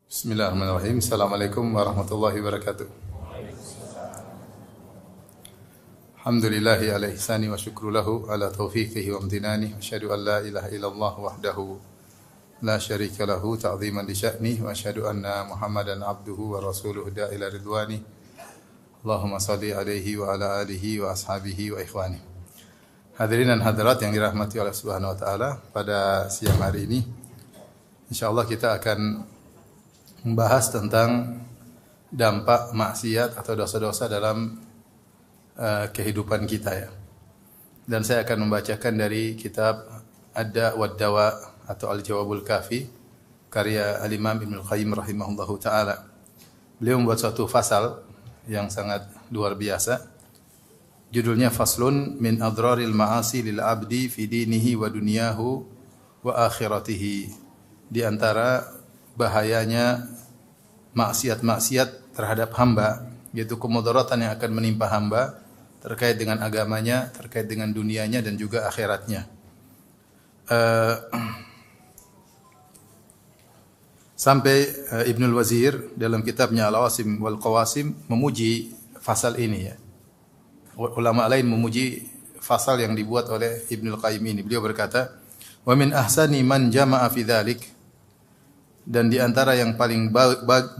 Bismillahirrahmanirrahim. Assalamualaikum warahmatullahi wabarakatuh. Alhamdulillahi ala ihsani wa syukru lahu ala taufiqihi wa amtinani. Asyhadu an la ilaha illallah wahdahu la syarika lahu ta'ziman li sya'ni wa asyhadu anna Muhammadan abduhu wa rasuluhu da'ila ridwani. Allahumma salli alaihi wa ala alihi wa ashabihi wa ikhwani. Hadirin dan hadirat yang dirahmati Allah Subhanahu wa taala, pada siang hari ini insyaallah kita akan membahas tentang dampak maksiat atau dosa-dosa dalam kehidupan kita ya. Dan saya akan membacakan dari kitab Ad-Da' wad-Dawa atau Al-Jawabul Kafi karya Al-Imam Ibnu Qayyim rahimahullahu taala. Beliau membuat suatu fasal yang sangat luar biasa. Judulnya Faslun min adraril ma'asi lil abdi fi dinihi wa dunyahu wa akhiratihi. Di antara bahayanya maksiat-maksiat terhadap hamba, yaitu kemudaratan yang akan menimpa hamba terkait dengan agamanya, terkait dengan dunianya dan juga akhiratnya. Sampai Ibnul Wazir dalam kitabnya Al-Awasim wal Qawasim memuji fasal ini ya. Ulama lain memuji fasal yang dibuat oleh Ibnul Qayyim ini. Beliau berkata, "Wa min ahsani man jama'a fi dzalik." Dan di antara yang paling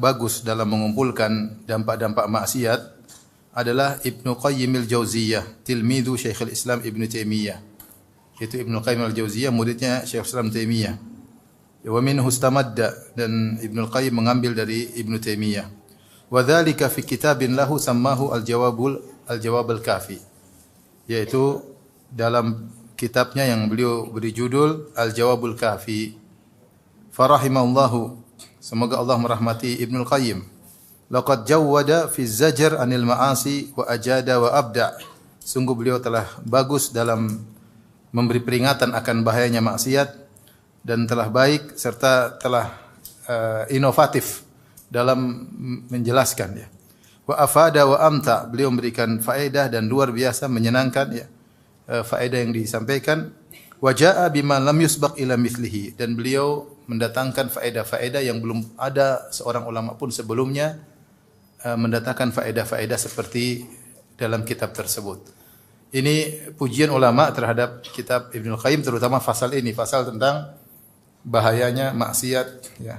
bagus dalam mengumpulkan dampak-dampak maksiat adalah Ibnu Qayyim al-Jauziyah, tilmidu Syekhul Islam Ibnu Taimiyah. Itu Ibnu Qayyim al-Jauziyah, muridnya Syekh Islam Taimiyah. Wa minhu istamadda, dan Ibnu Qayyim mengambil dari Ibnu Taimiyah. Wa dzalika fi kitabin lahu sammahu al-Jawab al-Kafi. Yaitu dalam kitabnya yang beliau beri judul Al-Jawabul Kafi. Farahimahullahu, semoga Allah merahmati Ibnul Qayyim. Laqad jawwada fi zajar anil ma'asi wa ajada wa abda. Sungguh beliau telah bagus dalam memberi peringatan akan bahayanya maksiat dan telah baik serta telah inovatif dalam menjelaskan ya. Wa afada wa amta, beliau memberikan faedah dan luar biasa menyenangkan ya. Faedah yang disampaikan. Wa jaa bima lam yusbaq ila mithlihi, dan beliau mendatangkan faedah-faedah yang belum ada seorang ulama pun sebelumnya mendatangkan faedah-faedah seperti dalam kitab tersebut. Ini pujian ulama terhadap kitab Ibnu Qayyim, terutama fasal ini, fasal tentang bahayanya maksiat ya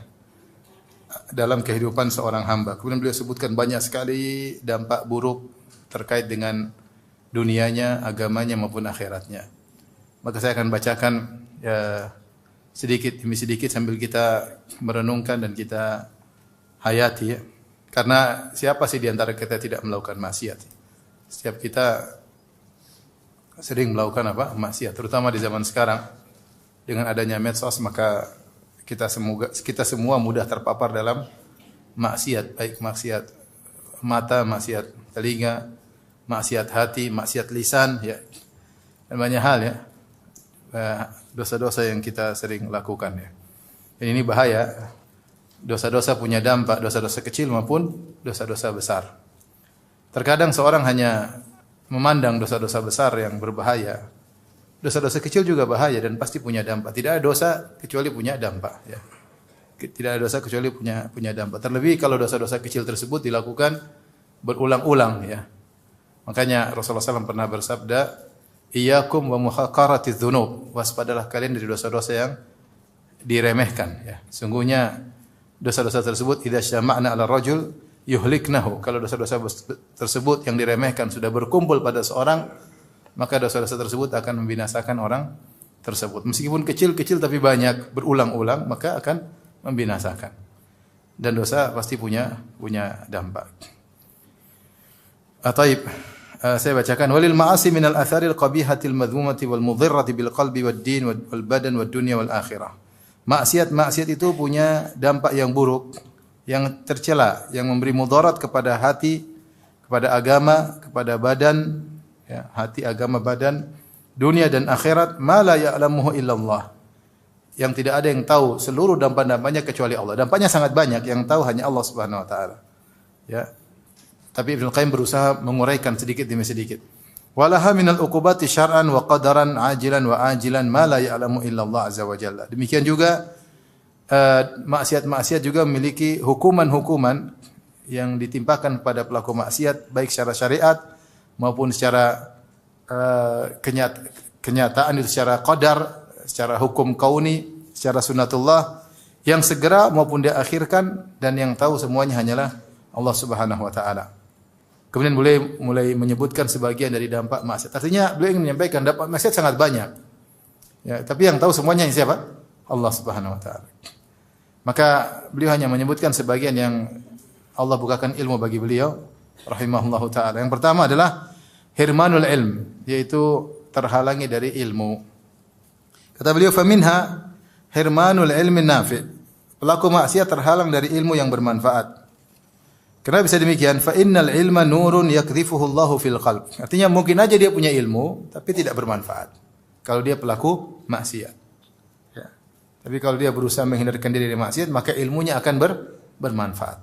dalam kehidupan seorang hamba. Kemudian beliau sebutkan banyak sekali dampak buruk terkait dengan dunianya, agamanya maupun akhiratnya. Maka saya akan bacakan ya, sedikit demi sedikit sambil kita merenungkan dan kita hayati ya. Karena siapa sih di antara kita tidak melakukan maksiat? Setiap kita sering melakukan apa? Maksiat, terutama di zaman sekarang dengan adanya medsos, maka kita semua mudah terpapar dalam maksiat, baik maksiat mata, maksiat telinga, maksiat hati, maksiat lisan ya. Dan banyak hal ya. Dosa-dosa yang kita sering lakukan ya. Dan ini bahaya. Dosa-dosa punya dampak, dosa-dosa kecil maupun dosa-dosa besar. Terkadang seorang hanya memandang dosa-dosa besar yang berbahaya. Dosa-dosa kecil juga bahaya dan pasti punya dampak. Tidak ada dosa kecuali punya dampak ya. Tidak ada dosa kecuali punya dampak. Terlebih kalau dosa-dosa kecil tersebut dilakukan berulang-ulang ya. Makanya Rasulullah SAW pernah bersabda, "Iyyakum wa muhaqaratiz dzunub." Waspadalah kalian dari dosa-dosa yang diremehkan ya. Sungguhnya dosa-dosa tersebut idza syama'na 'ala rajul yuhliknahu. Kalau dosa-dosa tersebut yang diremehkan sudah berkumpul pada seorang, maka dosa-dosa tersebut akan membinasakan orang tersebut. Meskipun kecil-kecil tapi banyak berulang-ulang, maka akan membinasakan. Dan dosa pasti punya dampak. Taib. Saya bacakan, walil ma'asi minal atharil qabihatil madhumati wal mudhirrati bil qalbi wad din wal badan wad dunya wal akhirah. Maksiat itu punya dampak yang buruk, yang tercela, yang memberi mudarat kepada hati, kepada agama, kepada badan, ya, hati, agama, badan, dunia dan akhirat, ma la ya'lamuhu illallah. Yang tidak ada yang tahu seluruh dampak-dampaknya kecuali Allah. Dampaknya sangat banyak, yang tahu hanya Allah Subhanahu wa taala. Ya. Tapi Ibnu Qayyim berusaha menguraikan sedikit demi sedikit. Walaha minal uqubati syar'an wa qadaran ajilan wa ajilan ma la ya'lamu illa Allah azza wa jalla. Demikian juga maksiat-maksiat juga memiliki hukuman-hukuman yang ditimpakan pada pelaku maksiat baik secara syariat maupun secara kenyataan itu secara qadar, secara hukum kauni, secara sunnatullah yang segera maupun diakhirkan dan yang tahu semuanya hanyalah Allah Subhanahu wa taala. Kemudian mulai menyebutkan sebagian dari dampak maksiat. Artinya beliau ingin menyampaikan dampak maksiat sangat banyak. Ya, tapi yang tahu semuanya siapa? Allah Subhanahu wa taala. Maka beliau hanya menyebutkan sebagian yang Allah bukakan ilmu bagi beliau rahimahullahu taala. Yang pertama adalah hirmanul ilm, yaitu terhalangi dari ilmu. Kata beliau faminha hirmanul ilmi nafi'. Pelaku maksiat terhalang dari ilmu yang bermanfaat. Kenapa bisa demikian? Fa innal ilma nurun yakdhifuhu Allahu fil qalb. Artinya mungkin aja dia punya ilmu tapi tidak bermanfaat. Kalau dia pelaku maksiat. Ya. Tapi kalau dia berusaha menghindarkan diri dari maksiat, maka ilmunya akan bermanfaat.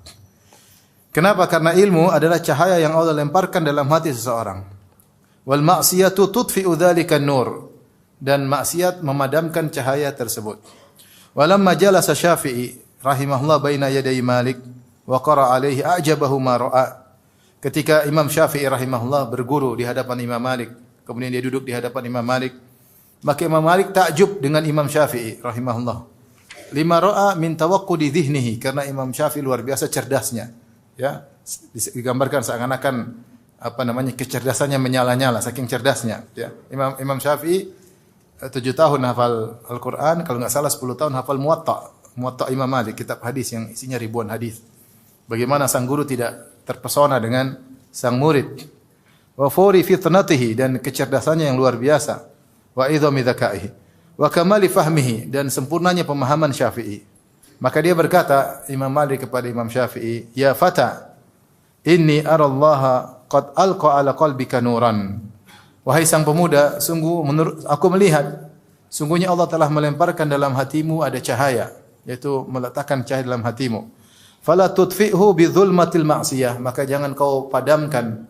Kenapa? Karena ilmu adalah cahaya yang Allah lemparkan dalam hati seseorang. Wal ma'siyatu tudfi'u dzalika nur. Dan maksiat memadamkan cahaya tersebut. Walamma jalasa Syafi'i rahimahullah baina yaday Malik wa qara alaihi a'jabahu ma ra'a. Ketika Imam Syafi'i rahimahullah berguru di hadapan Imam Malik, kemudian dia duduk di hadapan Imam Malik, maka Imam Malik takjub dengan Imam Syafi'i rahimahullah. Lima ra'a min tawaqqudi dhihnihi, karena Imam Syafi'i luar biasa cerdasnya. Ya, digambarkan seakan-akan kecerdasannya menyala-nyala saking cerdasnya, ya. Imam Syafi'i 7 tahun hafal Al-Qur'an, kalau enggak salah 10 tahun hafal Muwatta Imam Malik, kitab hadis yang isinya ribuan hadis. Bagaimana sang guru tidak terpesona dengan sang murid. Wa furi fitnatihi, dan kecerdasannya yang luar biasa. Wa idhami dzakaihi. Wa kamali fahmihi, dan sempurnanya pemahaman Syafi'i. Maka dia berkata Imam Malik kepada Imam Syafi'i, "Ya fata, inni ara Allah qad alqa ala qalbika nuran." Wahai sang pemuda, sungguh menurut aku melihat sungguhnya Allah telah melemparkan dalam hatimu ada cahaya, yaitu meletakkan cahaya dalam hatimu. Fala tudfi'hu bi dzulmatil ma'siyah, maka jangan kau padamkan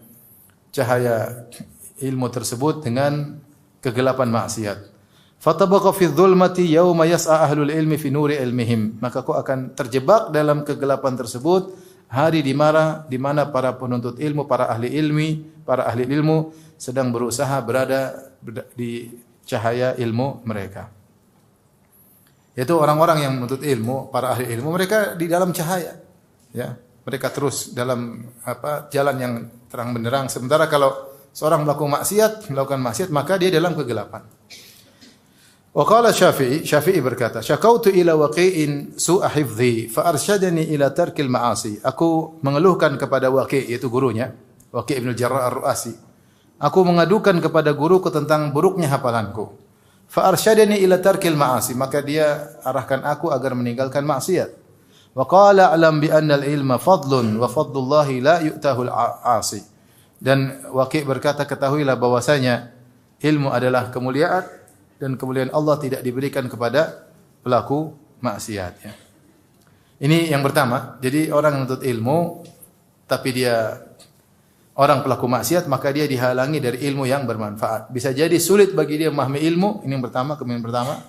cahaya ilmu tersebut dengan kegelapan maksiat. Fatabaqa fi dzulmati yauma yas'a ahlul ilmi fi nuri ilmihim, maka kau akan terjebak dalam kegelapan tersebut hari di mana para penuntut ilmu, para ahli ilmu sedang berusaha berada di cahaya ilmu mereka. Yaitu orang-orang yang menuntut ilmu, para ahli ilmu, mereka di dalam cahaya. Ya, mereka terus dalam jalan yang terang benderang. Sementara kalau seorang melakukan maksiat, maka dia dalam kegelapan. Wa qala Syafi'i berkata, "Syakautu ila waqi'in su'a hifdhi fa arsyadani ila tarkil ma'asi." Aku mengeluhkan kepada Waqi', yaitu gurunya, Waqi' Ibnu Jarrah Ar-Ru'asi. Aku mengadukan kepada guruku tentang buruknya hafalanku. Fa arsyadani ila tarkil ma'asi, maka dia arahkan aku agar meninggalkan maksiat. Wa qala a'lam bi anna al-ilma fadlun wa fadlullahi la yu'tahu al-'asi. Dan Waqi' berkata, ketahuilah bahwasanya ilmu adalah kemuliaan dan kemuliaan Allah tidak diberikan kepada pelaku maksiat, ya. Ini yang pertama. Jadi orang menuntut ilmu tapi dia orang pelaku maksiat, maka dia dihalangi dari ilmu yang bermanfaat. Bisa jadi sulit bagi dia memahami ilmu, ini yang pertama, kemudian pertama.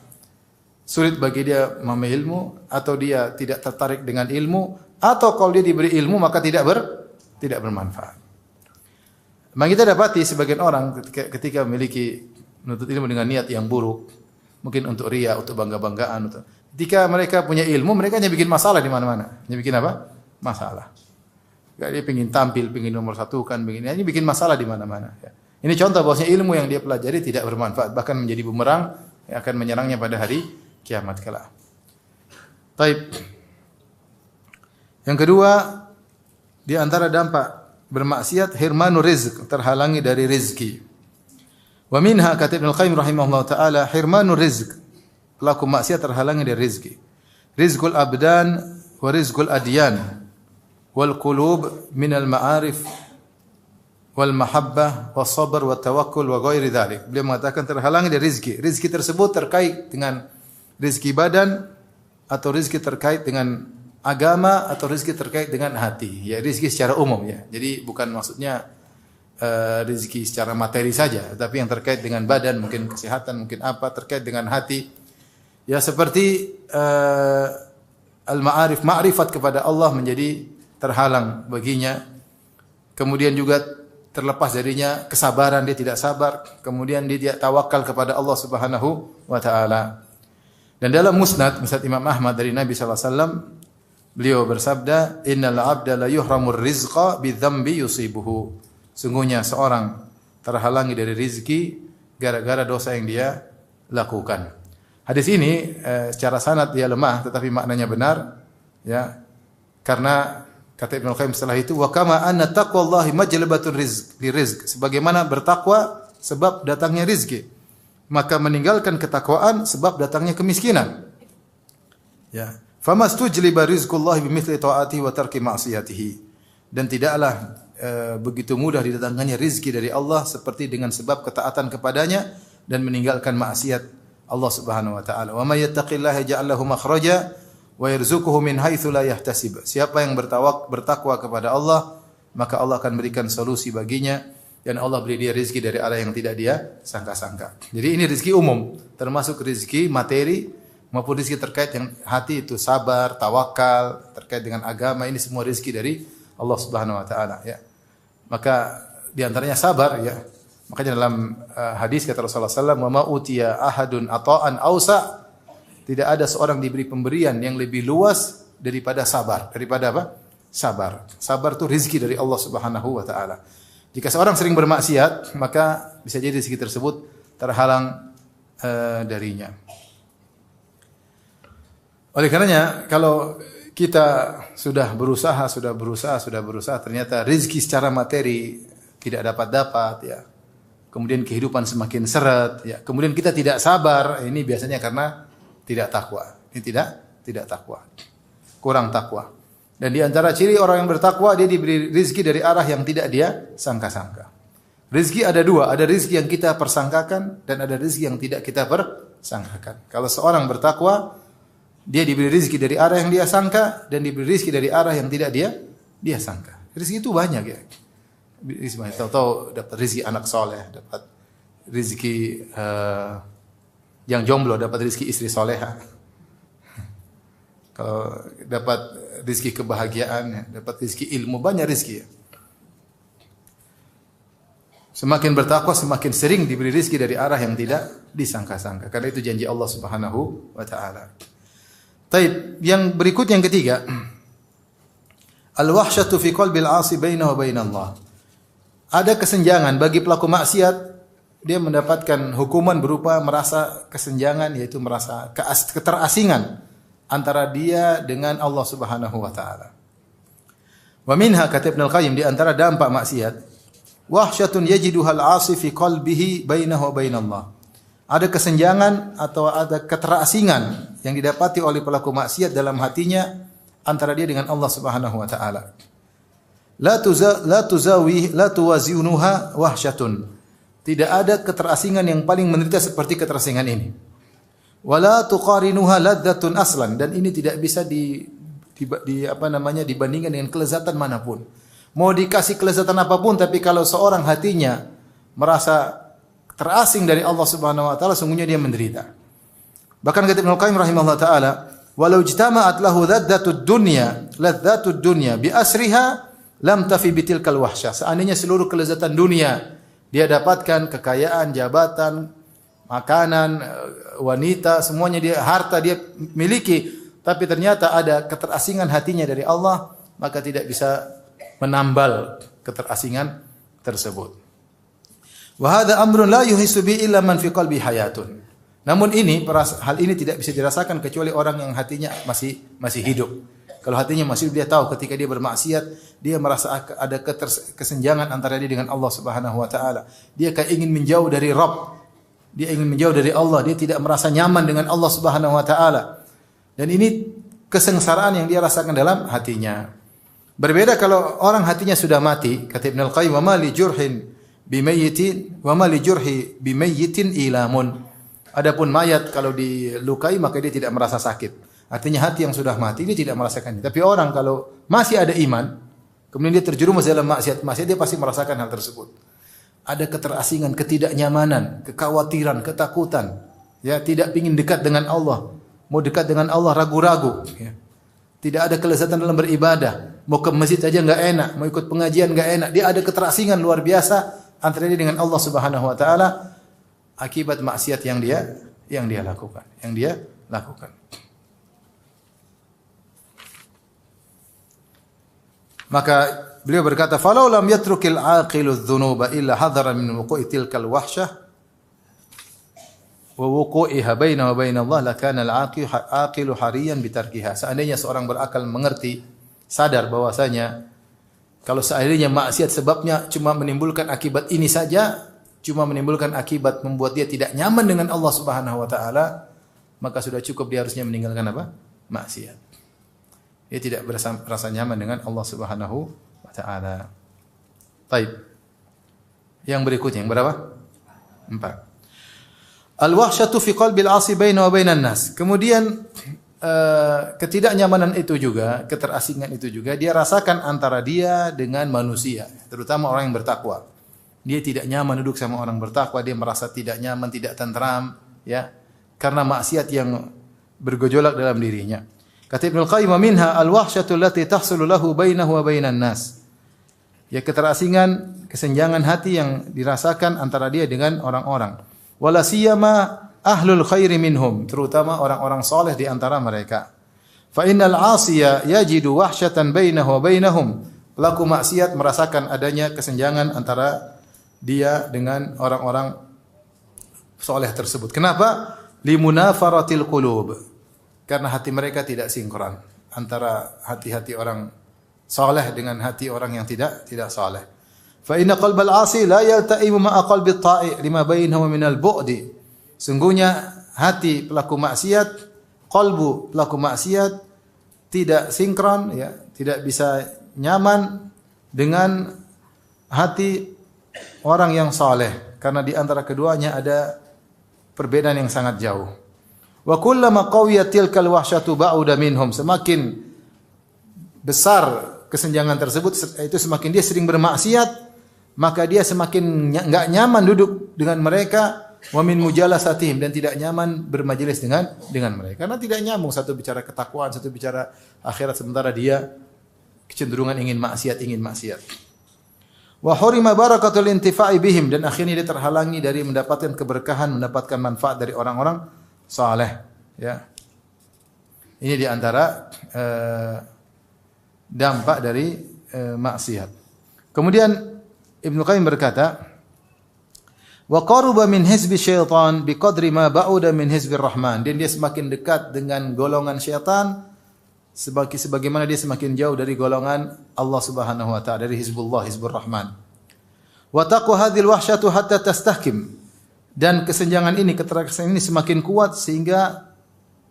Sulit bagi dia memahami ilmu, atau dia tidak tertarik dengan ilmu, atau kalau dia diberi ilmu maka tidak bermanfaat. Maka kita dapati sebagian orang ketika memiliki menuntut ilmu dengan niat yang buruk, mungkin untuk riya, untuk bangga-banggaan, ketika mereka punya ilmu, mereka hanya bikin masalah di mana-mana. Hanya bikin apa? Masalah. Dia ingin tampil, ingin nomor satukan, ini bikin masalah di mana-mana. Ya. Ini contoh bahwasanya ilmu yang dia pelajari tidak bermanfaat, bahkan menjadi bumerang yang akan menyerangnya pada hari kiamat kelak. Taib. Yang kedua, di antara dampak bermaksiat hirmanu rizq, terhalangi dari rezeki. Wa minha kata Ibnu Qayyim rahimahullah taala hirmanu rizq, pelaku maksiat terhalangi dari rezeki. Rizqul abdan wa rizqul adyan wal qulub minal ma'arif wal mahabbah was sabr wat tawakkul wa ghairi dzalik. Beliau mengatakan terhalangi dari rezeki. Rezeki tersebut terkait dengan rezeki badan, atau rezeki terkait dengan agama, atau rezeki terkait dengan hati. Ya, rezeki secara umum, ya. Jadi bukan maksudnya rezeki secara materi saja, tapi yang terkait dengan badan, mungkin kesehatan, mungkin apa terkait dengan hati. Ya seperti al-ma'arif, ma'rifat kepada Allah menjadi terhalang baginya. Kemudian juga terlepas darinya kesabaran, dia tidak sabar. Kemudian dia tidak tawakal kepada Allah Subhanahu wa taala. Dan dalam Musnad Imam Ahmad dari Nabi sallallahu alaihi wasallam, beliau bersabda, "Innal 'abda la yuhramur rizqa bidzambi yusibuhu." Sungguhnya seorang terhalangi dari rizki gara-gara dosa yang dia lakukan. Hadis ini secara sanad dia lemah tetapi maknanya benar, ya. Karena kata Ibnu Qayyim setelah itu, wa kama anna taqwallahi majlabatur rizq, sebagaimana bertakwa sebab datangnya rizki, maka meninggalkan ketakwaan sebab datangnya kemiskinan. Ya, famastujliba rizqullahi bimithli taatihi wa tarki ma'siyatihi. Dan tidaklah begitu mudah didatangkannya rizki dari Allah seperti dengan sebab ketaatan kepadanya dan meninggalkan maksiat Allah Subhanahu wa taala. Wa may yattaqillaha yaj'al lahu makhraja wa yarzuquhu min haitsu la yahtasib. Siapa yang bertakwa kepada Allah, maka Allah akan berikan solusi baginya dan Allah beri dia rezeki dari arah yang tidak dia sangka-sangka. Jadi ini rezeki umum, termasuk rezeki materi maupun rezeki terkait yang hati, itu sabar, tawakal, terkait dengan agama, ini semua rezeki dari Allah Subhanahu wa taala, ya. Maka di antaranya sabar, ya. Makanya dalam hadis kata Rasulullah sallallahu alaihi wasallam, "Wa ma utiya ahadun ata'an ausa." Tidak ada seorang diberi pemberian yang lebih luas daripada sabar. Daripada apa? Sabar. Sabar itu rezeki dari Allah Subhanahu wa taala. Jika seorang sering bermaksiat, maka bisa jadi rezeki tersebut terhalang darinya. Oleh karenanya, kalau kita sudah berusaha, ternyata rezeki secara materi tidak dapat, ya. Kemudian kehidupan semakin seret, ya. Kemudian kita tidak sabar, ini biasanya karena tidak takwa. Ini tidak takwa. Kurang takwa. Dan di antara ciri orang yang bertakwa, dia diberi rezeki dari arah yang tidak dia sangka-sangka. Rezeki ada dua, ada rezeki yang kita persangkakan dan ada rezeki yang tidak kita persangkakan. Kalau seorang bertakwa, dia diberi rezeki dari arah yang dia sangka dan diberi rezeki dari arah yang tidak dia sangka. Rezeki itu banyak, ya. Tahu-tahu dapat rezeki anak soleh, dapat rezeki yang jomblo, dapat rezeki istri soleha. Kalau dapat rezeki kebahagiaan, dapat rezeki ilmu, banyak rezeki, ya. Semakin bertakwa, semakin sering diberi rezeki dari arah yang tidak disangka-sangka. Karena itu janji Allah Subhanahu wa taala. Taib, yang berikut yang ketiga, al-wahsyatu fi qalbil 'asi bainahu wa bainallah. Ada kesenjangan bagi pelaku maksiat, dia mendapatkan hukuman berupa merasa kesenjangan, yaitu merasa keterasingan antara dia dengan Allah Subhanahu wa taala. Wa minha, kata Ibnu Qayyim, di antara dampak maksiat, wahsyatun yajiduha al-'asi fi qalbihi bainahu wa bainallah. Ada kesenjangan atau ada keterasingan yang didapati oleh pelaku maksiat dalam hatinya antara dia dengan Allah Subhanahu wa taala. La tuwazinuha wahsyatun. Tidak ada keterasingan yang paling menderita seperti keterasingan ini. Wala tuqarinuha ladzatun aslan, dan ini tidak bisa dibandingkan dengan kelezatan manapun. Mau dikasih kelezatan apapun, tapi kalau seorang hatinya merasa terasing dari Allah Subhanahu wa taala, sungguhnya dia menderita. Bahkan kata Ibnu Qayyim rahimahullah taala, walau ijtama'at lahu ladzatud dunya bi asriha lam tafi bitilkal wahsyah. Seandainya seluruh kelezatan dunia dia dapatkan, kekayaan, jabatan, makanan, wanita, semuanya dia, harta dia miliki, tapi ternyata ada keterasingan hatinya dari Allah, maka tidak bisa menambal keterasingan tersebut. Wa hadza amrun la yuhissu bi illa man fi qalbi hayatun. Namun hal ini tidak bisa dirasakan kecuali orang yang hatinya masih hidup. Kalau hatinya masih, dia tahu ketika dia bermaksiat, dia merasa ada kesenjangan antara dia dengan Allah Subhanahu wa taala. Dia kayak ingin menjauh dari Rabb. Dia ingin menjauh dari Allah, dia tidak merasa nyaman dengan Allah Subhanahu wa taala. Dan ini kesengsaraan yang dia rasakan dalam hatinya. Berbeda kalau orang hatinya sudah mati, kata Ibnu Qayyim, wa ma li jurhin bimayyitin ilamun. Adapun mayat kalau dilukai maka dia tidak merasa sakit. Artinya hati yang sudah mati dia tidak merasakannya. Tapi orang kalau masih ada iman, kemudian dia terjerumus dalam maksiat, dia pasti merasakan hal tersebut. Ada keterasingan, ketidaknyamanan, kekhawatiran, ketakutan. Ya, tidak ingin dekat dengan Allah. Mau dekat dengan Allah ragu-ragu. Ya. Tidak ada kelezatan dalam beribadah. Mau ke masjid aja enggak enak, mau ikut pengajian enggak enak. Dia ada keterasingan luar biasa antara dia dengan Allah Subhanahu wa taala akibat maksiat yang dia lakukan. Maka beliau berkata, "Falau lam yatrukil aqilu adh-dhunuba illa hadhara min wuqu'i tilkal wahsyah wa wuqu'iha baina wa baina Allah lakana al-aqilu hariyan bitarkiha." Seandainya seorang berakal mengerti, sadar bahwasanya kalau seandainya maksiat sebabnya cuma menimbulkan akibat ini saja, cuma menimbulkan akibat membuat dia tidak nyaman dengan Allah Subhanahu wa taala, maka sudah cukup dia harusnya meninggalkan apa? Maksiat. Dia tidak berasa nyaman dengan Allah Subhanahu wa taala. Baik. Yang berikutnya yang berapa? 4. Al-wahsyatu fi qalbil 'asi baina wa bainan nas. Kemudian ketidaknyamanan itu juga, keterasingan itu juga dia rasakan antara dia dengan manusia, terutama orang yang bertakwa. Dia tidak nyaman duduk sama orang bertakwa, dia merasa tidak nyaman, tidak tentram, ya. Karena maksiat yang bergejolak dalam dirinya. Kata Ibnu Qayyim, "Minha al-wahsyatu allati tahsulu lahu bainahu wa bainan nas." Ya, keterasingan, kesenjangan hati yang dirasakan antara dia dengan orang-orang. Wala siyama ahlul khairi minhum, terutama orang-orang saleh di antara mereka. Fa innal 'asiya yajidu wahsyatan bainahu wa bainahum. Pelaku maksiat merasakan adanya kesenjangan antara dia dengan orang-orang saleh tersebut. Kenapa? Limunafaratil qulub. Karena hati mereka tidak sinkron antara hati-hati orang saleh dengan hati orang yang tidak saleh. Fa inna qalbal 'asi la yalta'imu ma'a qalbit ta'i lima bainahu minal bu'di. Sungguhnya hati pelaku maksiat, qalbu pelaku maksiat tidak sinkron, ya, tidak bisa nyaman dengan hati orang yang saleh karena di antara keduanya ada perbedaan yang sangat jauh. Wa kullama qawiyat tilkal wahsyatu ba'uda minhum. Semakin besar kesenjangan tersebut, itu semakin dia sering bermaksiat, maka dia semakin enggak nyaman duduk dengan mereka, wa min mujalasatihim, dan tidak nyaman bermajelis dengan mereka. Karena tidak nyambung, satu bicara ketakwaan, satu bicara akhirat, sementara dia kecenderungan ingin maksiat. Wa hurima barakatul intifa'i bihim, dan akhirnya dia terhalangi dari mendapatkan keberkahan, mendapatkan manfaat dari orang-orang saleh, ya. Ini di antara dampak dari maksiat. Kemudian Ibnu Qayyim berkata, wa qaruba min hizbi syaitan biqadri ma ba'uda min hizbir rahman. Dan dia semakin dekat dengan golongan syaitan sebagaimana dia semakin jauh dari golongan Allah Subhanahu wa taala, dari hizbullah, hizbur rahman. Wa taqwa hadhil wahsyatu hatta tastahkim. Dan kesenjangan ini, keterasingan ini semakin kuat sehingga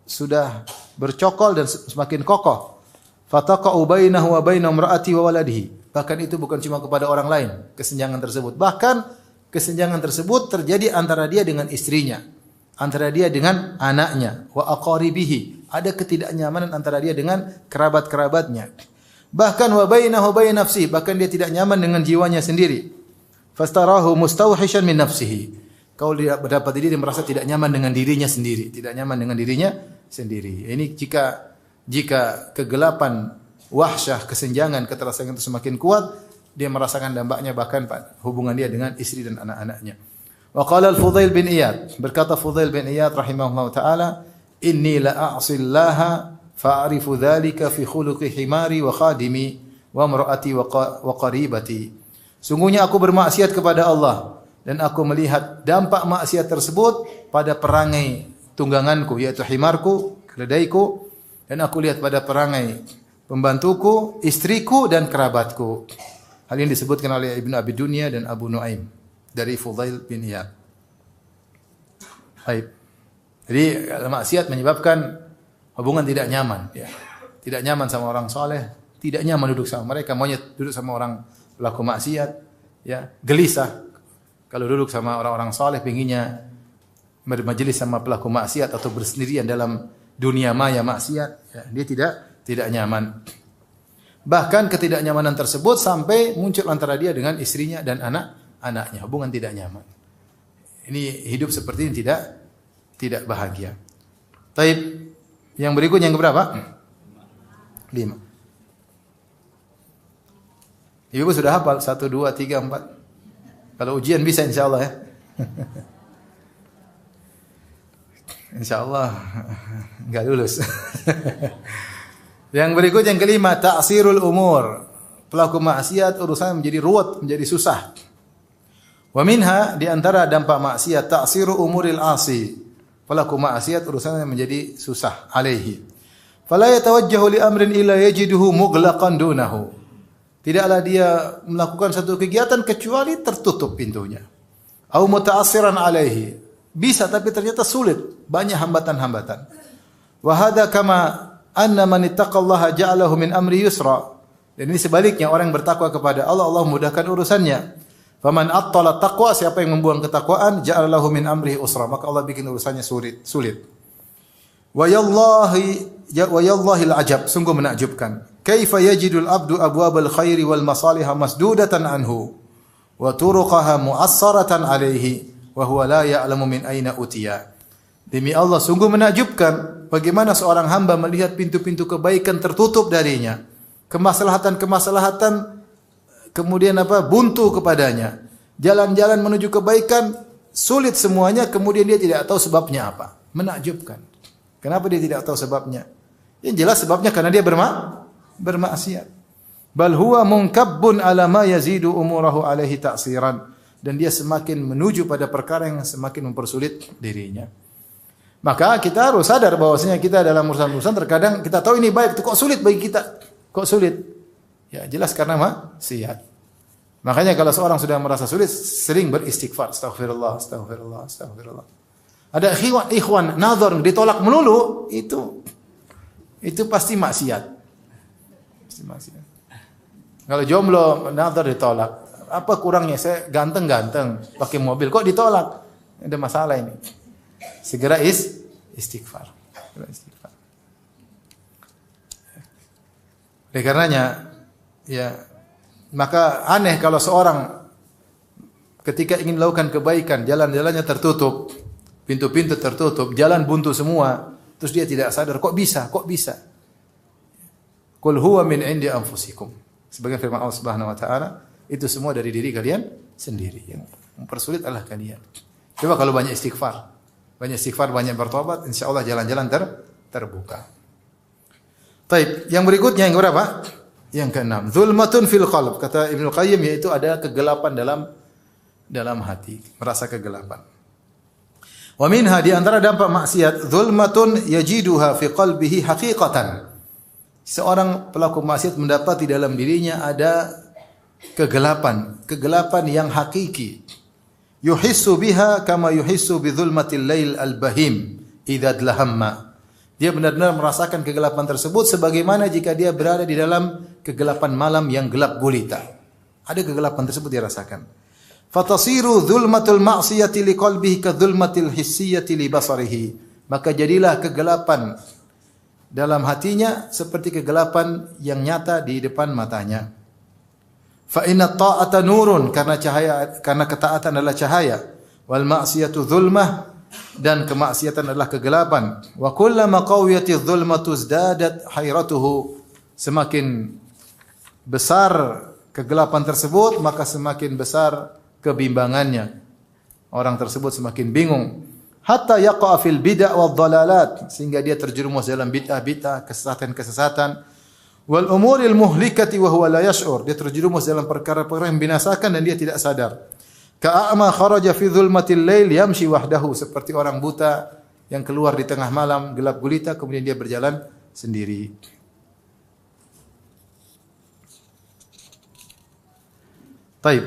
sudah bercokol dan semakin kokoh. Fataqa'u bainahu wa baina imra'ati wa waladihi. Bahkan itu bukan cuma kepada orang lain, kesenjangan tersebut. Bahkan kesenjangan tersebut terjadi antara dia dengan istrinya, antara dia dengan anaknya, wa aqaribihi. Ada ketidaknyamanan antara dia dengan kerabat-kerabatnya. Bahkan wa bainahu bain nafsihi, bahkan dia tidak nyaman dengan jiwanya sendiri. Fastarahu mustawhishan min nafsihi. Kalau dia berdapat diri, dia merasa tidak nyaman dengan dirinya sendiri, Ini jika kegelapan, wahsyah, kesenjangan, keterasingan itu semakin kuat, dia merasakan dampaknya bahkan hubungan dia dengan istri dan anak-anaknya. Wa qala al-Fudail bin Iyad, berkata Fudail bin Iyad rahimahullahu taala, "Inni la a'sillaha fa'arifu dzalika fi khuluqi himari wa khadimi wa imra'ati wa qaribati." Sungguhnya aku bermaksiat kepada Allah dan aku melihat dampak maksiat tersebut pada perangai tungganganku, yaitu himarku, keledaiku, dan aku lihat pada perangai pembantuku, istriku, dan kerabatku. Hal ini disebutkan oleh Ibnu Abi Dunya dan Abu Nuaim dari Fudail bin Iyad. Baik. Jadi maksiat menyebabkan hubungan tidak nyaman, ya. Tidak nyaman sama orang saleh, tidak nyaman duduk sama mereka, maunya duduk sama orang pelaku maksiat, ya, gelisah. Kalau duduk sama orang-orang saleh, pinginnya bermajelis sama pelaku maksiat atau bersendirian dalam dunia maya maksiat, ya, dia tidak nyaman. Bahkan ketidaknyamanan tersebut sampai muncul antara dia dengan istrinya dan anak-anaknya, hubungan tidak nyaman. Ini hidup seperti ini tidak bahagia. Taib, yang berikutnya yang keberapa? 5. 5. Ibu sudah hafal 1, 2, 3, 4. Kalau ujian bisa insyaallah ya. Insyaallah enggak lulus. Yang berikut yang kelima, ta'sirul umur. Pelaku maksiat urusan menjadi ruwet, menjadi susah. Wa minha, di antara dampak maksiat, ta'siru umuril asi. Pelaku maksiat urusannya menjadi susah alaihi. Fala yatawajjahu li amrin illa yajiduhu mughlaqan dunahu. Tidaklah dia melakukan satu kegiatan kecuali tertutup pintunya. Au muta'assiran alaihi. Bisa tapi ternyata sulit, banyak hambatan-hambatan. Wa hadza kama anna man ittaqallaha ja'alahu min amri yusra. Dan ini sebaliknya, orang yang bertakwa kepada Allah, Allah mudahkan urusannya. Faman attala taqwa, siapa yang membuang ketakwaan, ja'alahu min amrihi usra, maka Allah bikin urusannya sulit. Wa yallahil ajab, sungguh menakjubkan. Kaifa yajidul abdu abwabal khairi wal masalihah masdudatan anhu wa turuqaha mu'assaratan alaihi wa huwa la ya'lamu min aina utiya. Demi Allah, sungguh menakjubkan bagaimana seorang hamba melihat pintu-pintu kebaikan tertutup darinya. Kemaslahatan kemudian buntu kepadanya. Jalan-jalan menuju kebaikan sulit semuanya, kemudian dia tidak tahu sebabnya apa. Menakjubkan. Kenapa dia tidak tahu sebabnya? Yang jelas sebabnya karena dia bermaksiat. Bal huwa munkabbun ala ma yazidu umurahu alaihi ta'siran. Dan dia semakin menuju pada perkara yang semakin mempersulit dirinya. Maka kita harus sadar bahwasanya kita dalam urusan-urusan terkadang kita tahu ini baik, kok sulit bagi kita? Kok sulit? Ya jelas karena maksiat. Makanya kalau seorang sudah merasa sulit, sering beristighfar, astagfirullah. Ada ikhwan nazar ditolak melulu, itu pasti maksiat. Pasti maksiat. Kalau jomblo nazar ditolak, apa kurangnya? Saya ganteng-ganteng, pakai mobil, kok ditolak? Ada masalah ini. Segera istighfar. Oleh karenanya, ya, maka aneh kalau seorang ketika ingin melakukan kebaikan, jalan-jalannya tertutup, pintu-pintu tertutup, jalan buntu semua, terus dia tidak sadar, kok bisa? Qul huwa min indi anfusikum. Sebagai firman Allah Subhanahu wa taala, itu semua dari diri kalian sendiri. Yang mempersulit adalah kalian. Coba kalau banyak istighfar, banyak bertobat, insyaallah jalan-jalan terbuka. Taib, yang berikutnya yang berapa? Yang keenam, zulmatun fil qalb. Kata Ibnu Qayyim, yaitu ada kegelapan dalam hati, merasa kegelapan. Wa minha, di antara dampak maksiat, zulmatun yajiduha fi qalbihi haqiqatan. Seorang pelaku maksiat mendapat di dalam dirinya ada kegelapan yang hakiki. Yuhissu biha kama yuhissu bi zulmatil lail al-bahim idza dlahamma. Dia benar-benar merasakan kegelapan tersebut sebagaimana jika dia berada di dalam kegelapan malam yang gelap gulita. Ada kegelapan tersebut dia rasakan. Fatasiru zulmatul ma'siyati liqalbihi kadzulmatil hissiyati li basarihi. Maka jadilah kegelapan dalam hatinya seperti kegelapan yang nyata di depan matanya. Fa inna ta'ata nurun, karena ketaatan adalah cahaya. Wal ma'siyatu zulmah, dan kemaksiatan adalah kegelapan. Wa kullama qawiyatiz zulmatu izdadat hayratuhu. Semakin besar kegelapan tersebut, maka semakin besar kebimbangannya. Orang tersebut semakin bingung. Hatta yaqa fil bid'ah wad dhalalat, sehingga dia terjerumus dalam bid'ah, kesesatan-kesesatan. Wal umuril muhlikati wa huwa la yash'ur, dia terjerumus dalam perkara-perkara yang binasakan dan dia tidak sadar. Ka'ama kharaja fi dhulmatil lail yamshi wahdahu, seperti orang buta yang keluar di tengah malam gelap gulita kemudian dia berjalan sendiri. Taib,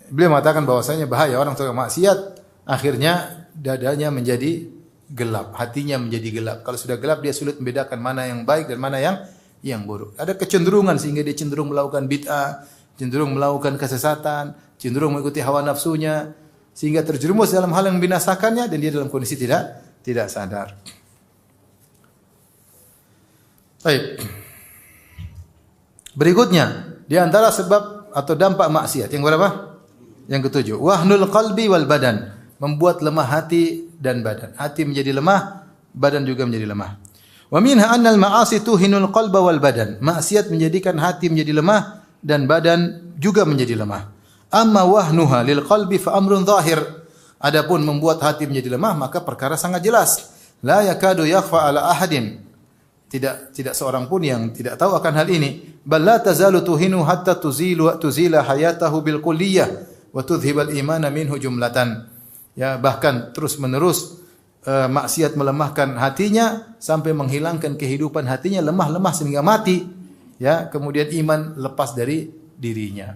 beliau mengatakan bahwasanya bahaya orang tukang maksiat, akhirnya dadanya menjadi gelap, hatinya menjadi gelap. Kalau sudah gelap dia sulit membedakan mana yang baik dan mana yang buruk. Ada kecenderungan sehingga dia cenderung melakukan bid'ah, cenderung melakukan kesesatan, cenderung mengikuti hawa nafsunya, sehingga terjerumus dalam hal yang membinasakannya dan dia dalam kondisi tidak sadar. Baik. Berikutnya, di antara sebab atau dampak maksiat yang berapa? Yang ketujuh, wahnul qalbi wal badan, membuat lemah hati dan badan. Hati menjadi lemah, badan juga menjadi lemah. Wa minha anna al-ma'asi tuhinul qalba wal badan. Maksiat menjadikan hati menjadi lemah dan badan juga menjadi lemah. Amma wahnuha lil qalbi fa amrun zahir. Adapun membuat hati menjadi lemah maka perkara sangat jelas. La yakadu yakhfa ala ahadin. Tidak seorang pun yang tidak tahu akan hal ini. Bal la tazalu tuhinu hatta tuzila hayatahu bil kulliyah wa tudhhibal imana minhu jumlatan. Ya, bahkan terus-menerus maksiat melemahkan hatinya sampai menghilangkan kehidupan hatinya, lemah sehingga mati. Ya, kemudian iman lepas dari dirinya.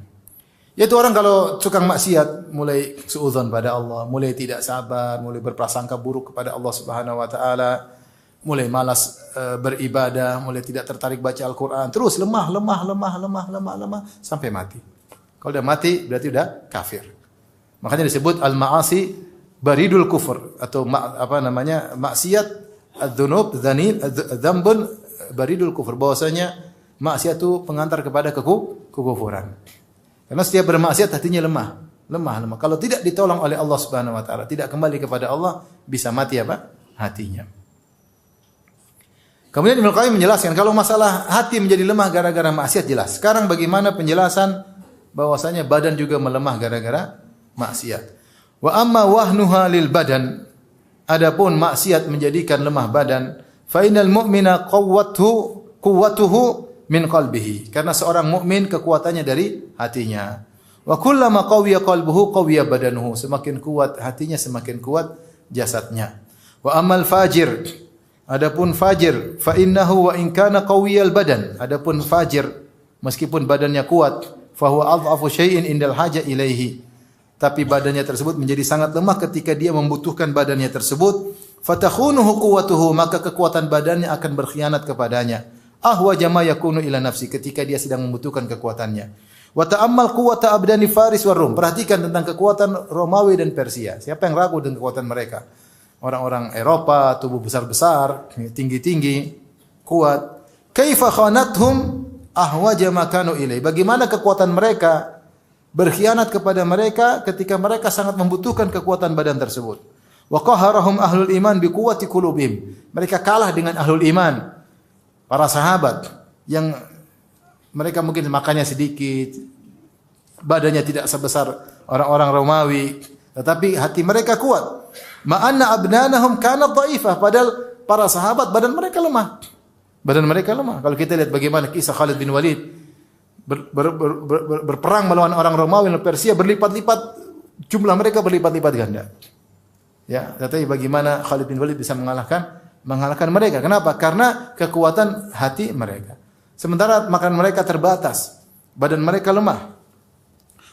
Yaitu orang kalau tukang maksiat mulai suudzon pada Allah, mulai tidak sabar, mulai berprasangka buruk kepada Allah Subhanahu wa taala, mulai malas beribadah, mulai tidak tertarik baca Al-Qur'an, terus lemah sampai mati. Kalau udah mati berarti udah kafir. Makanya disebut al-ma'asi baridul kufur atau maksiat adzunub dzambun baridul kufur, bahwasanya maksiat itu pengantar kepada kekufuran. Karena setiap bermaksiat hatinya lemah. Kalau tidak ditolong oleh Allah Subhanahu wa taala, tidak kembali kepada Allah, bisa mati apa? Hatinya. Kemudian Ibnu Qayyim menjelaskan kalau masalah hati menjadi lemah gara-gara maksiat jelas. Sekarang bagaimana penjelasan bahwasanya badan juga melemah gara-gara maksiat. Wa amma wahnuha lil badan, adapun maksiat menjadikan lemah badan, fa innal mu'mina quwwatuhu min qalbihi, karena seorang mukmin kekuatannya dari hatinya. Wa kullama qawiya qalbuhu qawiya badanuhu, semakin kuat hatinya semakin kuat jasadnya. Wa ammal fajir, adapun fajir, fa innahu wa in kana qawiyal badan, adapun fajir meskipun badannya kuat, fa huwa adhafu syai'in indal haja ilaihi, tapi badannya tersebut menjadi sangat lemah ketika dia membutuhkan badannya tersebut. Fatakhunuhu quwwatuhu, maka kekuatan badannya akan berkhianat kepadanya. Ahwa jama yakunu ila nafsi, ketika dia sedang membutuhkan kekuatannya. Wa ta'ammal quwwata abdani Faris war Rum, perhatikan tentang kekuatan Romawi dan Persia. Siapa yang ragu dengan kekuatan mereka? Orang-orang Eropa, tubuh besar-besar, tinggi-tinggi, kuat. Kaifa khanathum ahwa jama kanu ilai, bagaimana kekuatan mereka berkhianat kepada mereka ketika mereka sangat membutuhkan kekuatan badan tersebut. Wa qaharahum ahlul iman bi quwwati qulubihim, mereka kalah dengan ahlul iman, para sahabat yang mereka mungkin makannya sedikit, badannya tidak sebesar orang-orang Romawi, tetapi hati mereka kuat. Ma'anna abnanahum kanat dhaifah, padahal para sahabat badan mereka lemah. Kalau kita lihat bagaimana kisah Khalid bin Walid berperang melawan orang Romawi dan Persia, berlipat-lipat jumlah mereka, berlipat-lipat ganda. Ya, tetapi bagaimana Khalid bin Walid bisa mengalahkan mereka? Kenapa? Karena kekuatan hati mereka. Sementara makanan mereka terbatas, badan mereka lemah.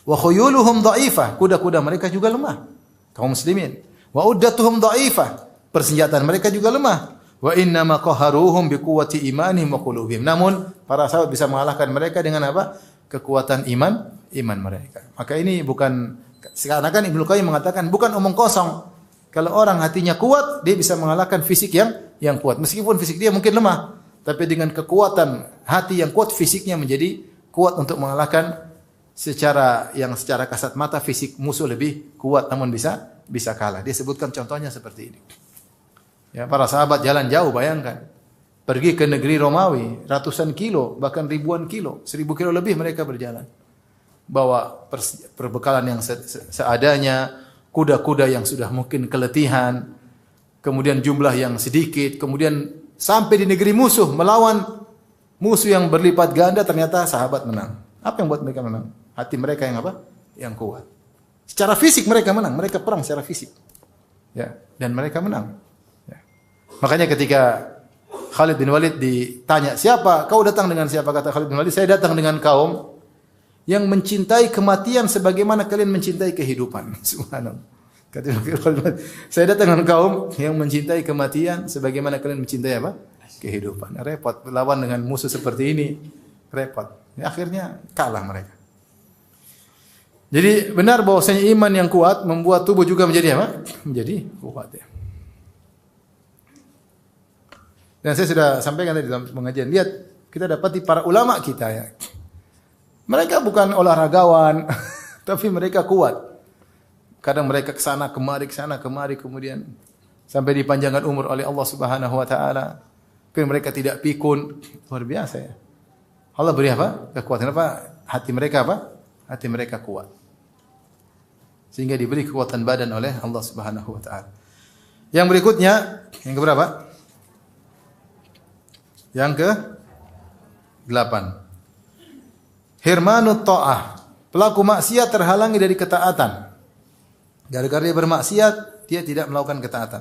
Wa khuyuluhum dhaifah, kuda-kuda mereka juga lemah. Kaum muslimin. Wa uddatuhum dhaifah, persenjataan mereka juga lemah. Wa inna ma qaharuhum bi quwwati imanihim wa qulubihim. Namun para sahabat bisa mengalahkan mereka dengan apa? Kekuatan iman mereka. Maka ini bukan, seakan-akan Ibnu Qayyim mengatakan bukan omong kosong. Kalau orang hatinya kuat, dia bisa mengalahkan fisik yang kuat. Meskipun fisik dia mungkin lemah, tapi dengan kekuatan hati yang kuat, fisiknya menjadi kuat untuk mengalahkan secara kasat mata fisik musuh lebih kuat, namun bisa kalah. Dia sebutkan contohnya seperti ini. Ya, para sahabat jalan jauh, bayangkan. Pergi ke negeri Romawi, ratusan kilo, bahkan ribuan kilo, 1000 kilo lebih mereka berjalan. Bawa perbekalan yang seadanya, kuda-kuda yang sudah mungkin keletihan, kemudian jumlah yang sedikit, kemudian sampai di negeri musuh, melawan musuh yang berlipat ganda, ternyata sahabat menang. Apa yang buat mereka menang? Hati mereka yang apa? Yang kuat. Secara fisik mereka menang, mereka perang secara fisik. Ya, dan mereka menang. Makanya ketika Khalid bin Walid ditanya, "Siapa? Kau datang dengan siapa?" Kata Khalid bin Walid, "Saya datang dengan kaum yang mencintai kematian sebagaimana kalian mencintai kehidupan." Subhanallah. Kata Khalid bin Walid, "Saya datang dengan kaum yang mencintai kematian sebagaimana kalian mencintai apa? Kehidupan." Repot lawan dengan musuh seperti ini. Repot. Ya, akhirnya kalah mereka. Jadi benar bahwasanya iman yang kuat membuat tubuh juga menjadi apa? Menjadi kuat ya. Dan saya sudah sampaikan tadi dalam pengajian, lihat kita dapati para ulama kita ya. Mereka bukan olahragawan, tapi mereka kuat. Kadang mereka ke sana kemari, kemudian sampai dipanjangkan umur oleh Allah Subhanahu wa taala. mereka tidak pikun. Luar biasa ya. Allah beri apa? Kekuatan apa? Hati mereka apa? Hati mereka kuat. Sehingga diberi kekuatan badan oleh Allah Subhanahu wa taala. Yang berikutnya, yang keberapa? Yang ke-8. Hirmanut ta'ah. Pelaku maksiat terhalangi dari ketaatan. Gara-gara dia bermaksiat, dia tidak melakukan ketaatan.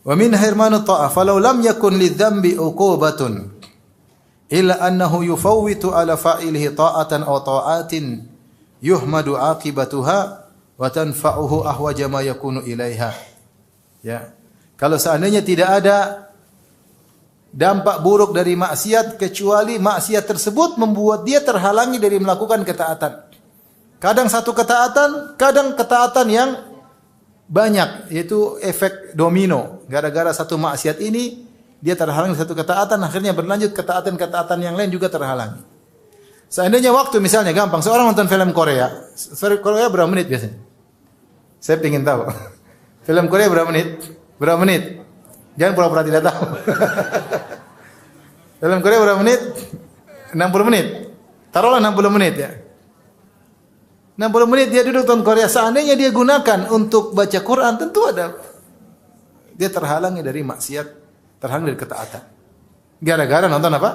Wa min hirmanut ta'ah, falau lam yakun lidzambi uqubatun illa annahu yufawwitu ala fa'ilihi ta'atan aw ta'atin yuhmadu aqibatuha wa tanfa'uhu ahwaja ma yakunu ilaiha. Ya. Kalau seandainya tidak ada dampak buruk dari maksiat kecuali maksiat tersebut membuat dia terhalangi dari melakukan ketaatan. Kadang satu ketaatan, kadang ketaatan yang banyak, yaitu efek domino. Gara-gara satu maksiat ini dia terhalangi satu ketaatan, akhirnya berlanjut ketaatan-ketaatan yang lain juga terhalangi. Seandainya waktu misalnya gampang, seorang nonton film Korea. Film Korea berapa menit biasanya? Saya ingin tahu. Film Korea berapa menit? Berapa menit? Jangan pura-pura tidak tahu. Film Korea berapa menit? 60 menit. Taruhlah 60 menit ya. 60 menit dia duduk nonton Korea. Seandainya dia gunakan untuk baca Quran, tentu ada. Dia terhalangi dari maksiat, terhalangi dari ketaatan. Gara-gara nonton apa?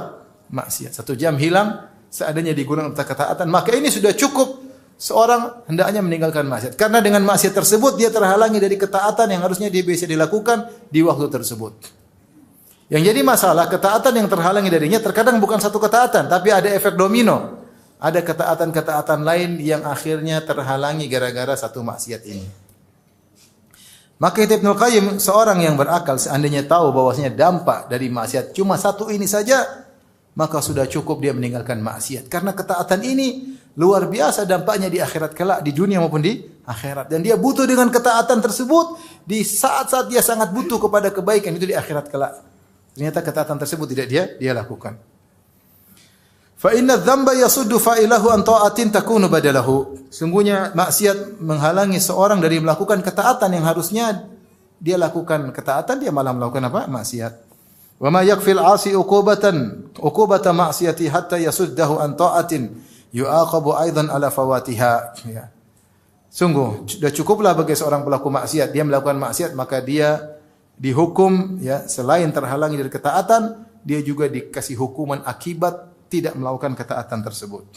Maksiat. 1 jam hilang, seandainya digunakan untuk ketaatan, maka ini sudah cukup seorang hendaknya meninggalkan maksiat. Karena dengan maksiat tersebut dia terhalangi dari ketaatan yang harusnya dia bisa dilakukan di waktu tersebut. Yang jadi masalah, ketaatan yang terhalangi darinya terkadang bukan satu ketaatan, tapi ada efek domino. Ada ketaatan-ketaatan lain yang akhirnya terhalangi gara-gara satu maksiat ini. Maka Ibnu Qayyim, seorang yang berakal, seandainya tahu bahwasanya dampak dari maksiat cuma satu ini saja, maka sudah cukup dia meninggalkan maksiat. Karena ketaatan ini luar biasa dampaknya di akhirat kelak, di dunia maupun di akhirat. Dan dia butuh dengan ketaatan tersebut di saat-saat dia sangat butuh kepada kebaikan itu di akhirat kelak. Ternyata ketaatan tersebut tidak dia lakukan. Fa inna dzamba yasuddu fa'ilahu an ta'atin takunu badalahu. Sungguhnya maksiat menghalangi seorang dari melakukan ketaatan yang harusnya dia lakukan ketaatan, dia malah melakukan apa? Maksiat. Wa ma yakfil 'asi uqubata ma'siyati hatta yasuddahu an ta'atin yu'aqabu aidan ala fawatiha. Ya. Sungguh sudah cukuplah bagi seorang pelaku maksiat, dia melakukan maksiat maka dia dihukum ya, selain terhalangi dari ketaatan, dia juga dikasih hukuman akibat tidak melakukan ketaatan tersebut.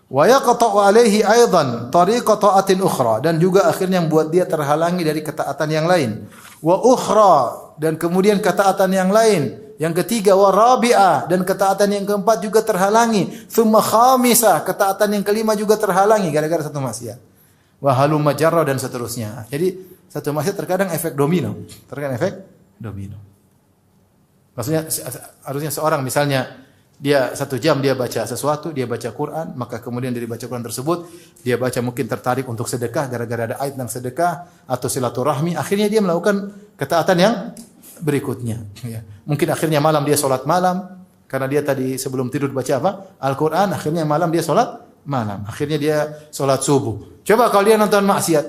Wa yaqta'u alaihi aidan tariqa ta'atin ukhra, dan juga akhirnya membuat dia terhalangi dari ketaatan yang lain. Wa ukhra, dan kemudian ketaatan yang lain. Yang ketiga wa rabi'ah, dan ketaatan yang keempat juga terhalangi. Tsumma khamisah, ketaatan yang kelima juga terhalangi gara-gara satu maksiat. Wa halumma jarra, dan seterusnya. Jadi satu maksiat terkadang efek domino. Terkadang efek domino. Maksudnya harusnya seorang misalnya dia 1 jam dia baca sesuatu, dia baca Quran, maka kemudian dari baca Quran tersebut dia baca mungkin tertarik untuk sedekah gara-gara ada ayat tentang sedekah atau silaturahmi, akhirnya dia melakukan ketaatan yang berikutnya. Ya. Mungkin akhirnya malam dia sholat malam karena dia tadi sebelum tidur baca apa? Al-Quran, akhirnya malam dia sholat malam, akhirnya dia sholat subuh. Coba kalau dia nonton maksiat,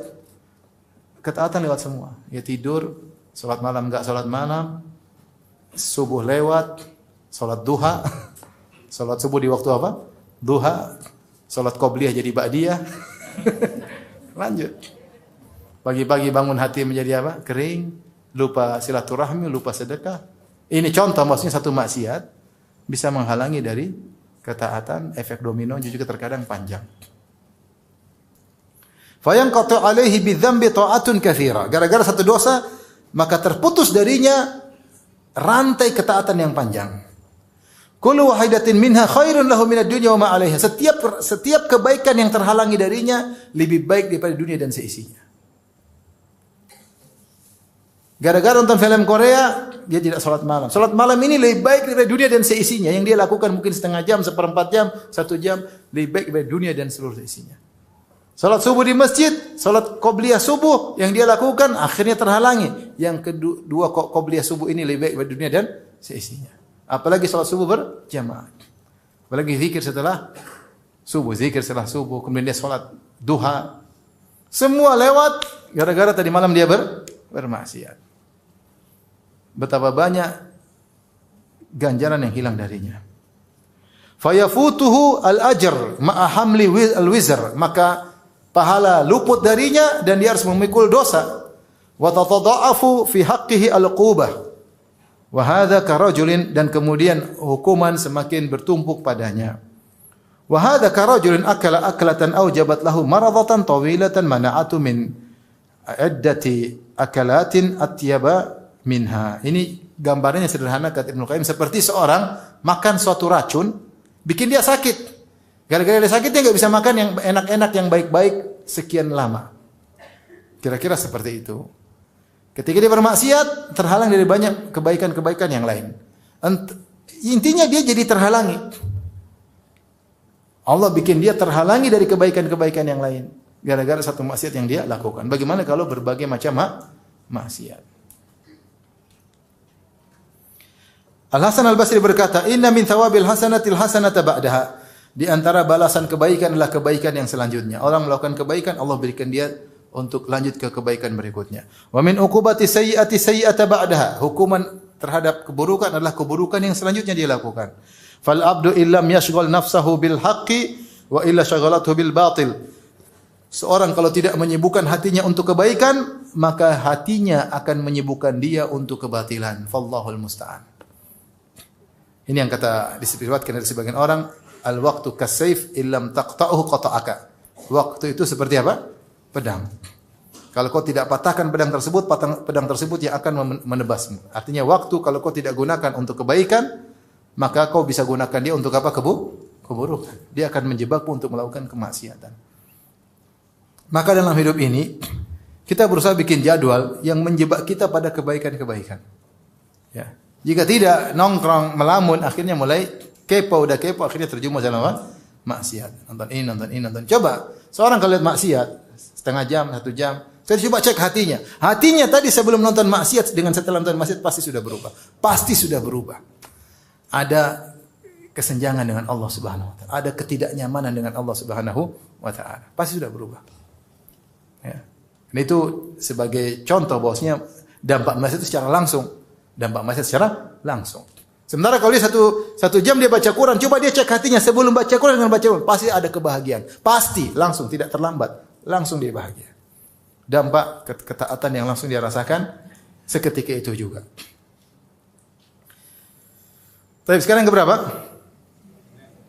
ketaatan lewat semua. Dia tidur, sholat malam enggak sholat malam, subuh lewat, sholat duha. Salat subuh di waktu apa? Duha. Salat qobliyah jadi ba'diyah. Lanjut. Pagi-pagi bangun hati menjadi apa? Kering, lupa silaturahmi, lupa sedekah. Ini contoh, maksudnya satu maksiat bisa menghalangi dari ketaatan, efek domino juga terkadang panjang. Fa yanqatu alaihi bidzambi ta'atun katsira. Gara-gara satu dosa, maka terputus darinya rantai ketaatan yang panjang. Kullu wahidatin minha khairun lahu minad dunya wa ma 'alaiha. Setiap kebaikan yang terhalangi darinya lebih baik daripada dunia dan seisinya. Gara-gara nonton film Korea, dia tidak salat malam. Salat malam ini lebih baik daripada dunia dan seisinya. Yang dia lakukan mungkin setengah jam, 1/4 jam, 1 jam, lebih baik daripada dunia dan seluruh seisinya. Salat subuh di masjid, salat qobliyah subuh yang dia lakukan akhirnya terhalangi. Yang kedua qobliyah subuh ini lebih baik daripada dunia dan seisinya. Apalagi salat subuh berjamaah. Apalagi zikir setelah subuh, zikir setelah subuh, kemudian dia salat duha. Semua lewat gara-gara tadi malam dia bermaksiat. Betapa banyak ganjaran yang hilang darinya. Fayafutuhu al-ajr ma'a hamli al-wizr, maka pahala luput darinya dan dia harus memikul dosa. Wa tatadha'afu fi haqqihi al-uqubah. Wa hadza karajulin, dan kemudian hukuman semakin bertumpuk padanya. Wa hadza karajulin akala aklatan aujabat lahu maradatan tawilatan mana'atu min iddati akalatin atyaba minha. Ini gambarnya sederhana kata Ibnu Qayyim, seperti seorang makan suatu racun bikin dia sakit. Gara-gara dia sakit dia enggak bisa makan yang enak-enak, yang baik-baik sekian lama. Kira-kira seperti itu. Ketika dia bermaksiat, terhalang dari banyak kebaikan-kebaikan yang lain. Intinya dia jadi terhalangi. Allah bikin dia terhalangi dari kebaikan-kebaikan yang lain gara-gara satu maksiat yang dia lakukan. Bagaimana kalau berbagai macam maksiat? Al-Hasan Al-Basri berkata, "Inna min thawabil hasanatil hasanata ba'daha." Di antara balasan kebaikan adalah kebaikan yang selanjutnya. Orang melakukan kebaikan, Allah berikan dia untuk lanjut ke kebaikan berikutnya. Wa min uqubati sayyi'ati sayyi'ata ba'daha. Hukuman terhadap keburukan adalah keburukan yang selanjutnya dia lakukan. Fal abdu illam yashghal nafsahu bil haqqi wa illa shaghalathu bil batil. Seorang kalau tidak menyibukkan hatinya untuk kebaikan, maka hatinya akan menyibukkan dia untuk kebatilan. Fallahul musta'an. Ini yang kata disebutkan dari sebagian orang, al-waqtu kasayf illam taqta'uhu qata'aka. Waktu itu seperti apa? Pedang. Kalau kau tidak patahkan pedang tersebut yang akan menebasmu. Artinya waktu kalau kau tidak gunakan untuk kebaikan, maka kau bisa gunakan dia untuk apa? Keburukan. Dia akan menjebakmu untuk melakukan kemaksiatan. Maka dalam hidup ini kita berusaha bikin jadwal yang menjebak kita pada kebaikan-kebaikan. Ya. Jika tidak, nongkrong, melamun, akhirnya mulai kepo, akhirnya terjumus dalam maksiat. Nonton. Coba, seorang kalau lihat maksiat, setengah jam, 1 jam, saya coba cek hatinya. Hatinya tadi sebelum nonton maksiat dengan setelah nonton maksiat pasti sudah berubah. Pasti sudah berubah. Ada kesenjangan dengan Allah Subhanahu wa taala, ada ketidaknyamanan dengan Allah Subhanahu wa taala. Pasti sudah berubah. Ya. Dan itu sebagai contoh bahwasanya dampak maksiat itu secara langsung. Sementara kalau dia satu jam dia baca Quran, coba dia cek hatinya sebelum baca Quran dengan baca Quran, pasti ada kebahagiaan. Pasti langsung, tidak terlambat, langsung dia bahagia. Dampak ketaatan yang langsung dia rasakan seketika itu juga. Tapi sekarang ke berapa?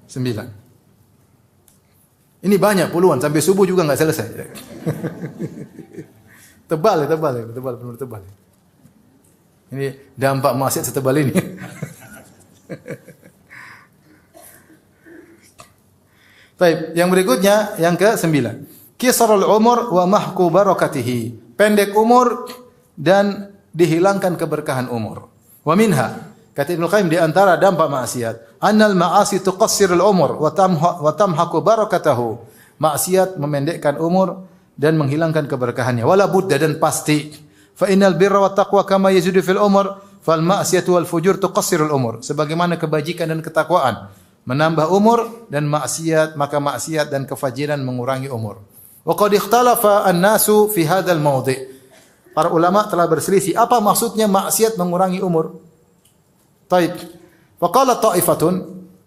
9. Ini banyak puluhan, sampai subuh juga nggak selesai. Tebal. Ini dampak maksiat setebal ini. Baik, yang berikutnya yang ke-9. Qisarul umur wa mahqu barakatihi. Pendek umur dan dihilangkan keberkahan umur. Wa minha, kata Ibnu Qayyim, di antara dampak maksiat, annal ma'asi tuqassirul umur wa tamhaqu barakatahu. Maksiat memendekkan umur dan menghilangkan keberkahannya. Wala budda, dan pasti. Fa innal birra wat taqwa kama yazidu fil umur, fal ma'siyatu wal fujur tuqassirul umur. Sebagaimana kebajikan dan ketakwaan menambah umur, dan maksiat, maka maksiat dan kefajiran mengurangi umur. Wa qad ikhtalafa an-nasu fi hadzal mawdi'. Para ulama telah berselisih apa maksudnya maksiat mengurangi umur. Taib. Wa qala ta'ifatun,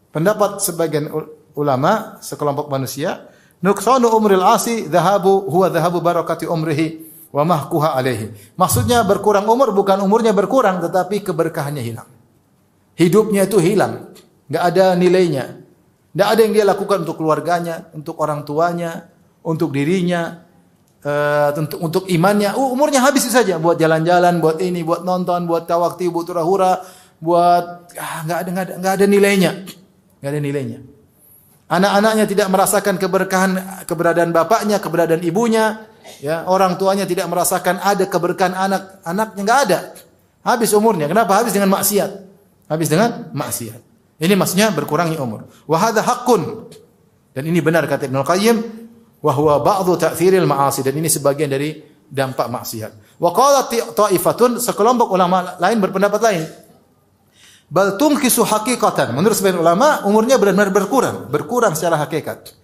pendapat sebagian ulama, sekelompok manusia, nuqsanu umril 'asi huwa dhahabu barakati umrihi wa mahkuha alaihi. Maksudnya berkurang umur bukan umurnya berkurang, tetapi keberkahannya hilang. Hidupnya itu hilang, enggak ada nilainya. Enggak ada yang dia lakukan untuk keluarganya, untuk orang tuanya, untuk dirinya, untuk imannya. Umurnya habis saja buat jalan-jalan, buat ini, buat nonton, buat tawakti, buat hura-hura, buat enggak ada nilainya. Enggak ada nilainya. Anak-anaknya tidak merasakan keberkahan keberadaan bapaknya, keberadaan ibunya. Ya, orang tuanya tidak merasakan ada keberkahan anaknya, enggak ada. Habis umurnya. Kenapa? Habis dengan maksiat. Ini maksudnya berkurangi umur. Wa hadza haqqun. Dan ini benar kata Ibnu Qayyim, wa huwa ba'dhu ta'thiril ma'asi, dan ini sebagian dari dampak maksiat. Wa qala ta'ifatun, sekelompok ulama lain berpendapat lain. Bal tunqisu haqiqatan. Menurut sebagian ulama, umurnya benar-benar berkurang secara hakikat.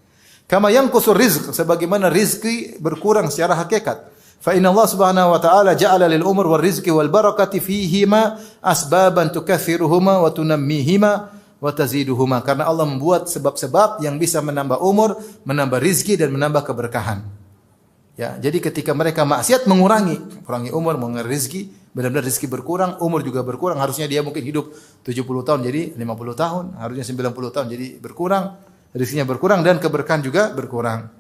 Kama yanqusu rizq, sebagaimana rizki berkurang secara hakikat. Fa inna Allah Subhanahu wa ta'ala ja'ala lil umur wal rizqi wal barakati fihima asbaban tukaththiruhuma wa tunammihima wa taziduhuma. Karena Allah membuat sebab-sebab yang bisa menambah umur, menambah rizki dan menambah keberkahan. Ya, jadi ketika mereka maksiat mengurangi umur, mengurangi rizki, benar-benar rizki berkurang, umur juga berkurang. Harusnya dia mungkin hidup 70 tahun jadi 50 tahun, harusnya 90 tahun jadi berkurang, rizkinya berkurang dan keberkahan juga berkurang.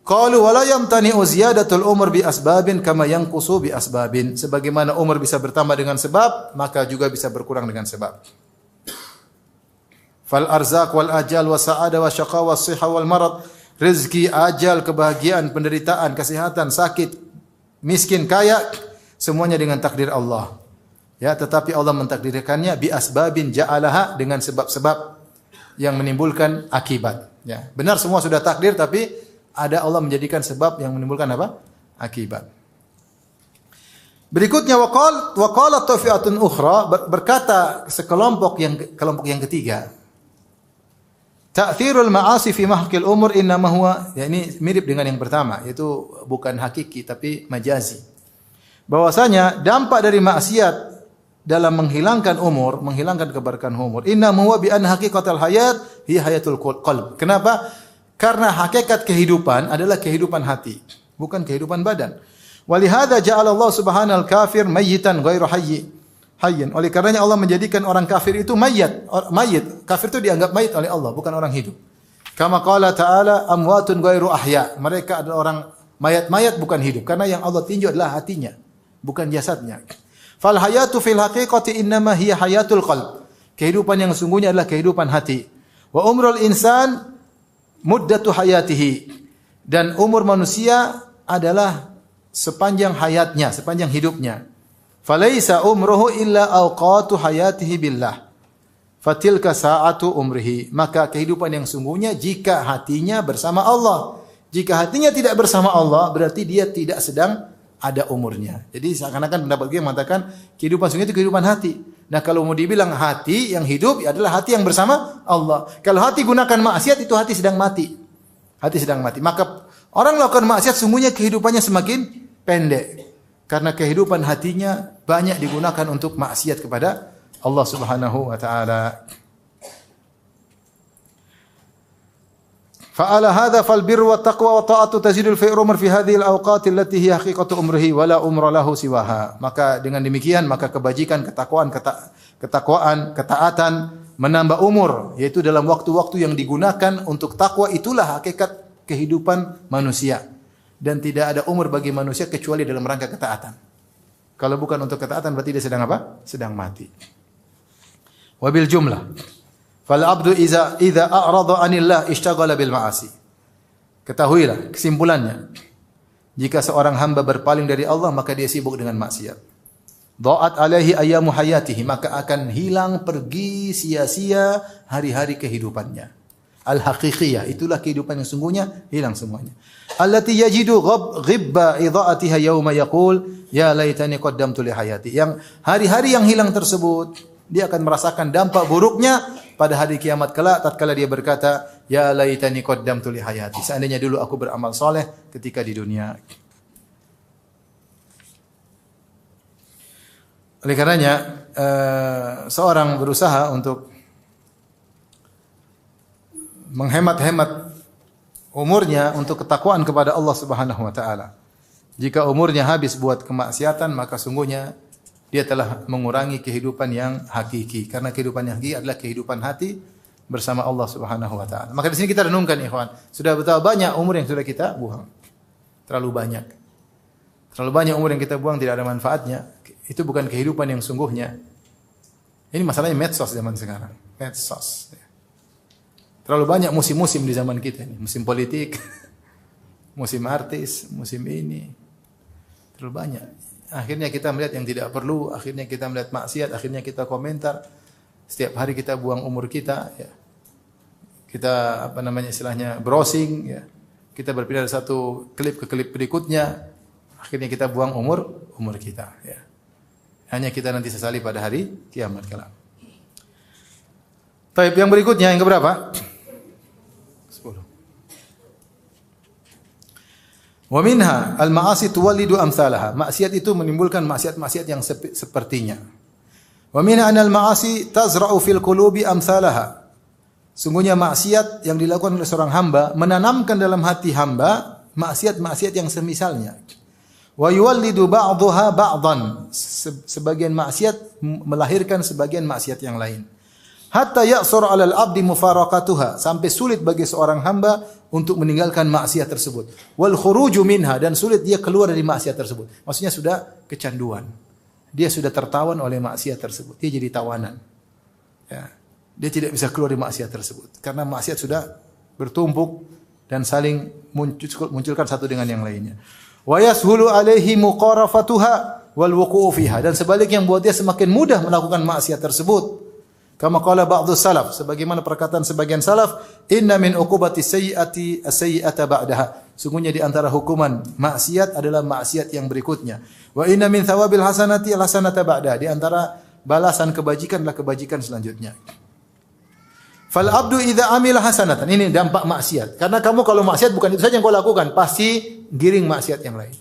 Qalu wala yamtani'u ziyadatul umur bi asbabin kama yanqusu bi asbabin. Sebagaimana umur bisa bertambah dengan sebab, maka juga bisa berkurang dengan sebab. Fal arzaq wal ajal wa sa'ada wa syaqa wa shihha wal marad. Rezeki, ajal, kebahagiaan, penderitaan, kesehatan, sakit, miskin, kaya, semuanya dengan takdir Allah. Ya, tetapi Allah mentakdirkannya bi asbabin ja'alaha, dengan sebab-sebab yang menimbulkan akibat. Ya, benar semua sudah takdir, tapi ada Allah menjadikan sebab yang menimbulkan apa? Akibat. Berikutnya waqala tafi'atun ukhra, berkata kelompok yang ketiga. Ta'thirul ma'asi fi mahqil umur innama huwa, ya ini mirip dengan yang pertama, yaitu bukan hakiki tapi majazi. Bahwasanya dampak dari maksiat dalam menghilangkan umur, menghilangkan keberkahan umur, innama huwa bi anna haqiqatal hayat hi hayatul qalb. Kenapa? Karena hakikat kehidupan adalah kehidupan hati, bukan kehidupan badan. Walihada ja'ala Allah subhanahu al-kafir mayyitan ghairu hayyin. Oleh karenanya Allah menjadikan orang kafir itu mayit. Kafir itu dianggap mayit oleh Allah, bukan orang hidup. Kama qala ta'ala amwatun ghairu ahya. Mereka adalah orang mayat-mayat bukan hidup, karena yang Allah tinjau adalah hatinya, bukan jasadnya. Fal hayatu fil haqiqati innama hiya hayatul qalb. Kehidupan yang sungguhnya adalah kehidupan hati. Wa umrul insan muddatu hayatihi, dan umur manusia adalah sepanjang hayatnya, sepanjang hidupnya. Falaisa umruhu illa awqatu hayatihi billah. Fatilka sa'atu umrihi. Maka kehidupan yang sungguhnya jika hatinya bersama Allah. Jika hatinya tidak bersama Allah, berarti dia tidak sedang ada umurnya. Jadi seakan-akan pendapat dia mengatakan kehidupan sungguhnya itu kehidupan hati. Nah, kalau mau dibilang hati yang hidup adalah hati yang bersama Allah. Kalau hati gunakan maksiat, itu hati sedang mati. Hati sedang mati. Maka orang melakukan maksiat sungguhnya kehidupannya semakin pendek. Karena kehidupan hatinya banyak digunakan untuk maksiat kepada Allah Subhanahu wa taala. Fa'ala hadza fal birru wat taqwa wa ta'atu tazidul fi umr fi hadhihi al awqat allati hiya haqiqatu umrihi wa la umra lahu siwaha. Maka dengan demikian maka kebajikan, ketakwaan, ketaatan menambah umur, yaitu dalam waktu-waktu yang digunakan untuk takwa, itulah hakikat kehidupan manusia. Dan tidak ada umur bagi manusia kecuali dalam rangka ketaatan. Kalau bukan untuk ketaatan berarti dia sedang apa? Sedang mati. Wabil jumlah fal abdu idza a'rada 'anillah ishtaghala bil ma'asi. Ketahuilah kesimpulannya, jika seorang hamba berpaling dari Allah maka dia sibuk dengan maksiat. Dha'at alaihi ayyamu hayatihi, maka akan hilang pergi sia-sia hari-hari kehidupannya. Al-haqiqiyah, itulah kehidupan yang sungguhnya, hilang semuanya. Allati yajidu ghibba idha'atiha yauma yaqul ya laitani qaddamtu li hayati. Yang hari-hari yang hilang tersebut dia akan merasakan dampak buruknya pada hari kiamat kelak tatkala dia berkata, ya laitani qaddamtu li hayati. Seandainya dulu aku beramal soleh ketika di dunia. Oleh karenanya seorang berusaha untuk menghemat-hemat umurnya untuk ketakwaan kepada Allah Subhanahu wa taala. Jika umurnya habis buat kemaksiatan, maka sungguhnya dia telah mengurangi kehidupan yang hakiki. Karena kehidupan yang hakiki adalah kehidupan hati bersama Allah Subhanahu wa taala. Maka di sini kita renungkan ikhwan, sudah betapa banyak umur yang sudah kita buang. Terlalu banyak. Terlalu banyak umur yang kita buang tidak ada manfaatnya. Itu bukan kehidupan yang sungguhnya. Ini masalahnya medsos zaman sekarang. Medsos. Terlalu banyak musim-musim di zaman kita ini. Musim politik, musim artis, musim ini. Terlalu banyak. Akhirnya kita melihat yang tidak perlu, akhirnya kita melihat maksiat, akhirnya kita komentar. Setiap hari kita buang umur kita, ya. Kita istilahnya browsing, ya. Kita berpindah dari satu klip ke klip berikutnya. Akhirnya kita buang umur kita, ya. Hanya kita nanti sesali pada hari kiamat kelak. Baik, yang berikutnya yang keberapa? 10. Wa minha al-ma'asi tuwallidu amsalaha. Maksiat itu menimbulkan maksiat-maksiat yang sepertinya. Wa minha anal ma'asi tazra'u fil qulubi amsalaha. Sungguhnya maksiat yang dilakukan oleh seorang hamba menanamkan dalam hati hamba maksiat-maksiat yang semisalnya. Wa yuwallidu ba'daha ba'dan. Sebagian maksiat melahirkan sebagian maksiat yang lain. Hatta ya'sur 'alal 'abdi mufaraqatuha, sampai sulit bagi seorang hamba untuk meninggalkan maksiat tersebut. Wal khuruju minha, dan sulit dia keluar dari maksiat tersebut. Maksudnya sudah kecanduan. Dia sudah tertawan oleh maksiat tersebut. Dia jadi tawanan. Ya. Dia tidak bisa keluar dari maksiat tersebut karena maksiat sudah bertumpuk dan saling munculkan satu dengan yang lainnya. Wa yashulu 'alaihi muqarafatuha wal wuqu'u fiha, dan sebaliknya yang buat dia semakin mudah melakukan maksiat tersebut. Kama qala ba'dhu salaf, sebagaimana perkataan sebagian salaf, inna min uqubati sayyi'ati as-sayyi'ata ba'daha. Sungguhnya di antara hukuman maksiat adalah maksiat yang berikutnya. Wa inna min thawabil hasanati al-hasanata ba'daha. Di antara balasan kebajikan adalah kebajikan selanjutnya. Fal abdu idza amila hasanatan. Ini dampak maksiat. Karena kamu kalau maksiat bukan itu saja yang kau lakukan, pasti giring maksiat yang lain.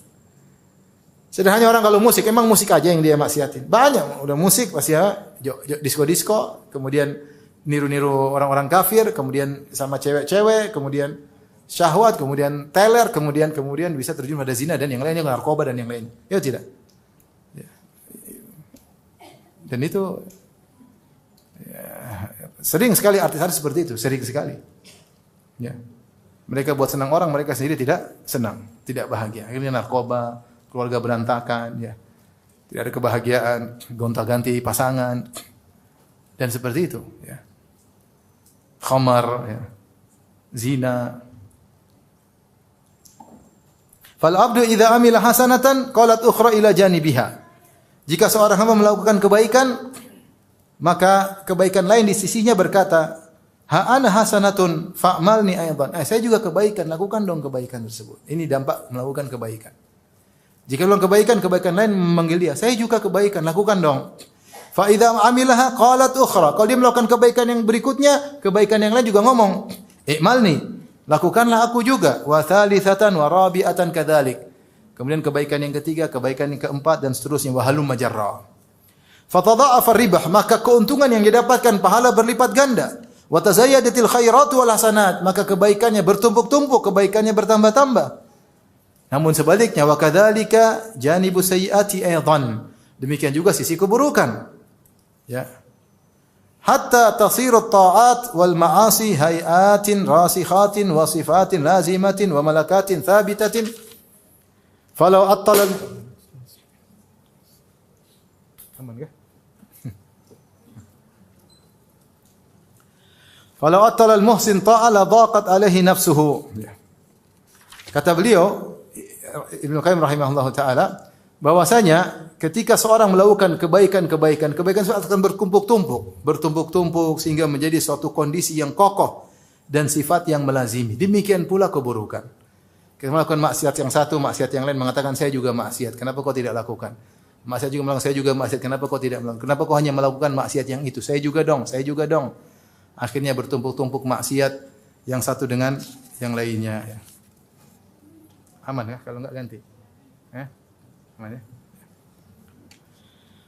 Sederhananya orang kalau musik, emang musik aja yang dia maksiatin. Banyak, udah musik pasti ya, disco-disco, kemudian niru-niru orang-orang kafir, kemudian sama cewek-cewek, kemudian syahwat, kemudian teler, kemudian bisa terjun pada zina dan yang lainnya, narkoba dan yang lain. Ya tidak? Ya. Dan itu ya, sering sekali artis-artis seperti itu, sering sekali. Ya. Mereka buat senang orang, mereka sendiri tidak senang, tidak bahagia. Akhirnya narkoba, keluarga berantakan, ya. Tidak ada kebahagiaan, gonta-ganti pasangan, dan seperti itu, ya. Khamar, ya. Zina. Fal abdu idza amila hasanatan qalat ukhra ila janibiha. Jika seorang hamba melakukan kebaikan, maka kebaikan lain di sisinya berkata, ha ana hasanatun fa'malni aidan. Saya juga kebaikan, lakukan dong kebaikan tersebut. Ini dampak melakukan kebaikan. Jika melakukan kebaikan lain memanggil dia, saya juga kebaikan, lakukan dong. Fa idza amilaha qalat ukhra. Kalau dia melakukan kebaikan yang berikutnya, kebaikan yang lain juga ngomong, i'malni, lakukanlah aku juga. Wa thalithatan wa rabi'atan kadzalik. Kemudian kebaikan yang ketiga, kebaikan yang keempat dan seterusnya, wa halum majarra. Fa tadha'afa ribah, maka keuntungan yang didapatkan pahala berlipat ganda. Wa tazayyadatil khairatu wal hasanat, maka kebaikannya bertumpuk-tumpuk, kebaikannya bertambah-tambah. Namun sebaliknya, wa kadzalika janibu sayyiati aidan. Demikian juga sisi keburukan. Ya. Hatta tasiru at-ta'at wal ma'asi hayatin rasikhatin wa sifatin lazimatin wa malakatin thabitatin. Falau attala aman enggak? Falau attala al-muhsin ta'ala dhaqat alaihi nafsuhu. Kata beliau Ibnu Qayyim rahimahullah taala, bahwasanya ketika seorang melakukan kebaikan akan bertumpuk-tumpuk sehingga menjadi suatu kondisi yang kokoh dan sifat yang melazimi. Demikian pula keburukan. Kita melakukan maksiat yang satu, maksiat yang lain mengatakan saya juga maksiat. Kenapa kau tidak lakukan? Maksiat juga melakukan, saya juga maksiat. Kenapa kau tidak melakukan? Kenapa kau hanya melakukan maksiat yang itu? Saya juga dong. Akhirnya bertumpuk-tumpuk maksiat yang satu dengan yang lainnya. Ya. Aman ya kalau enggak ganti. Aman ya.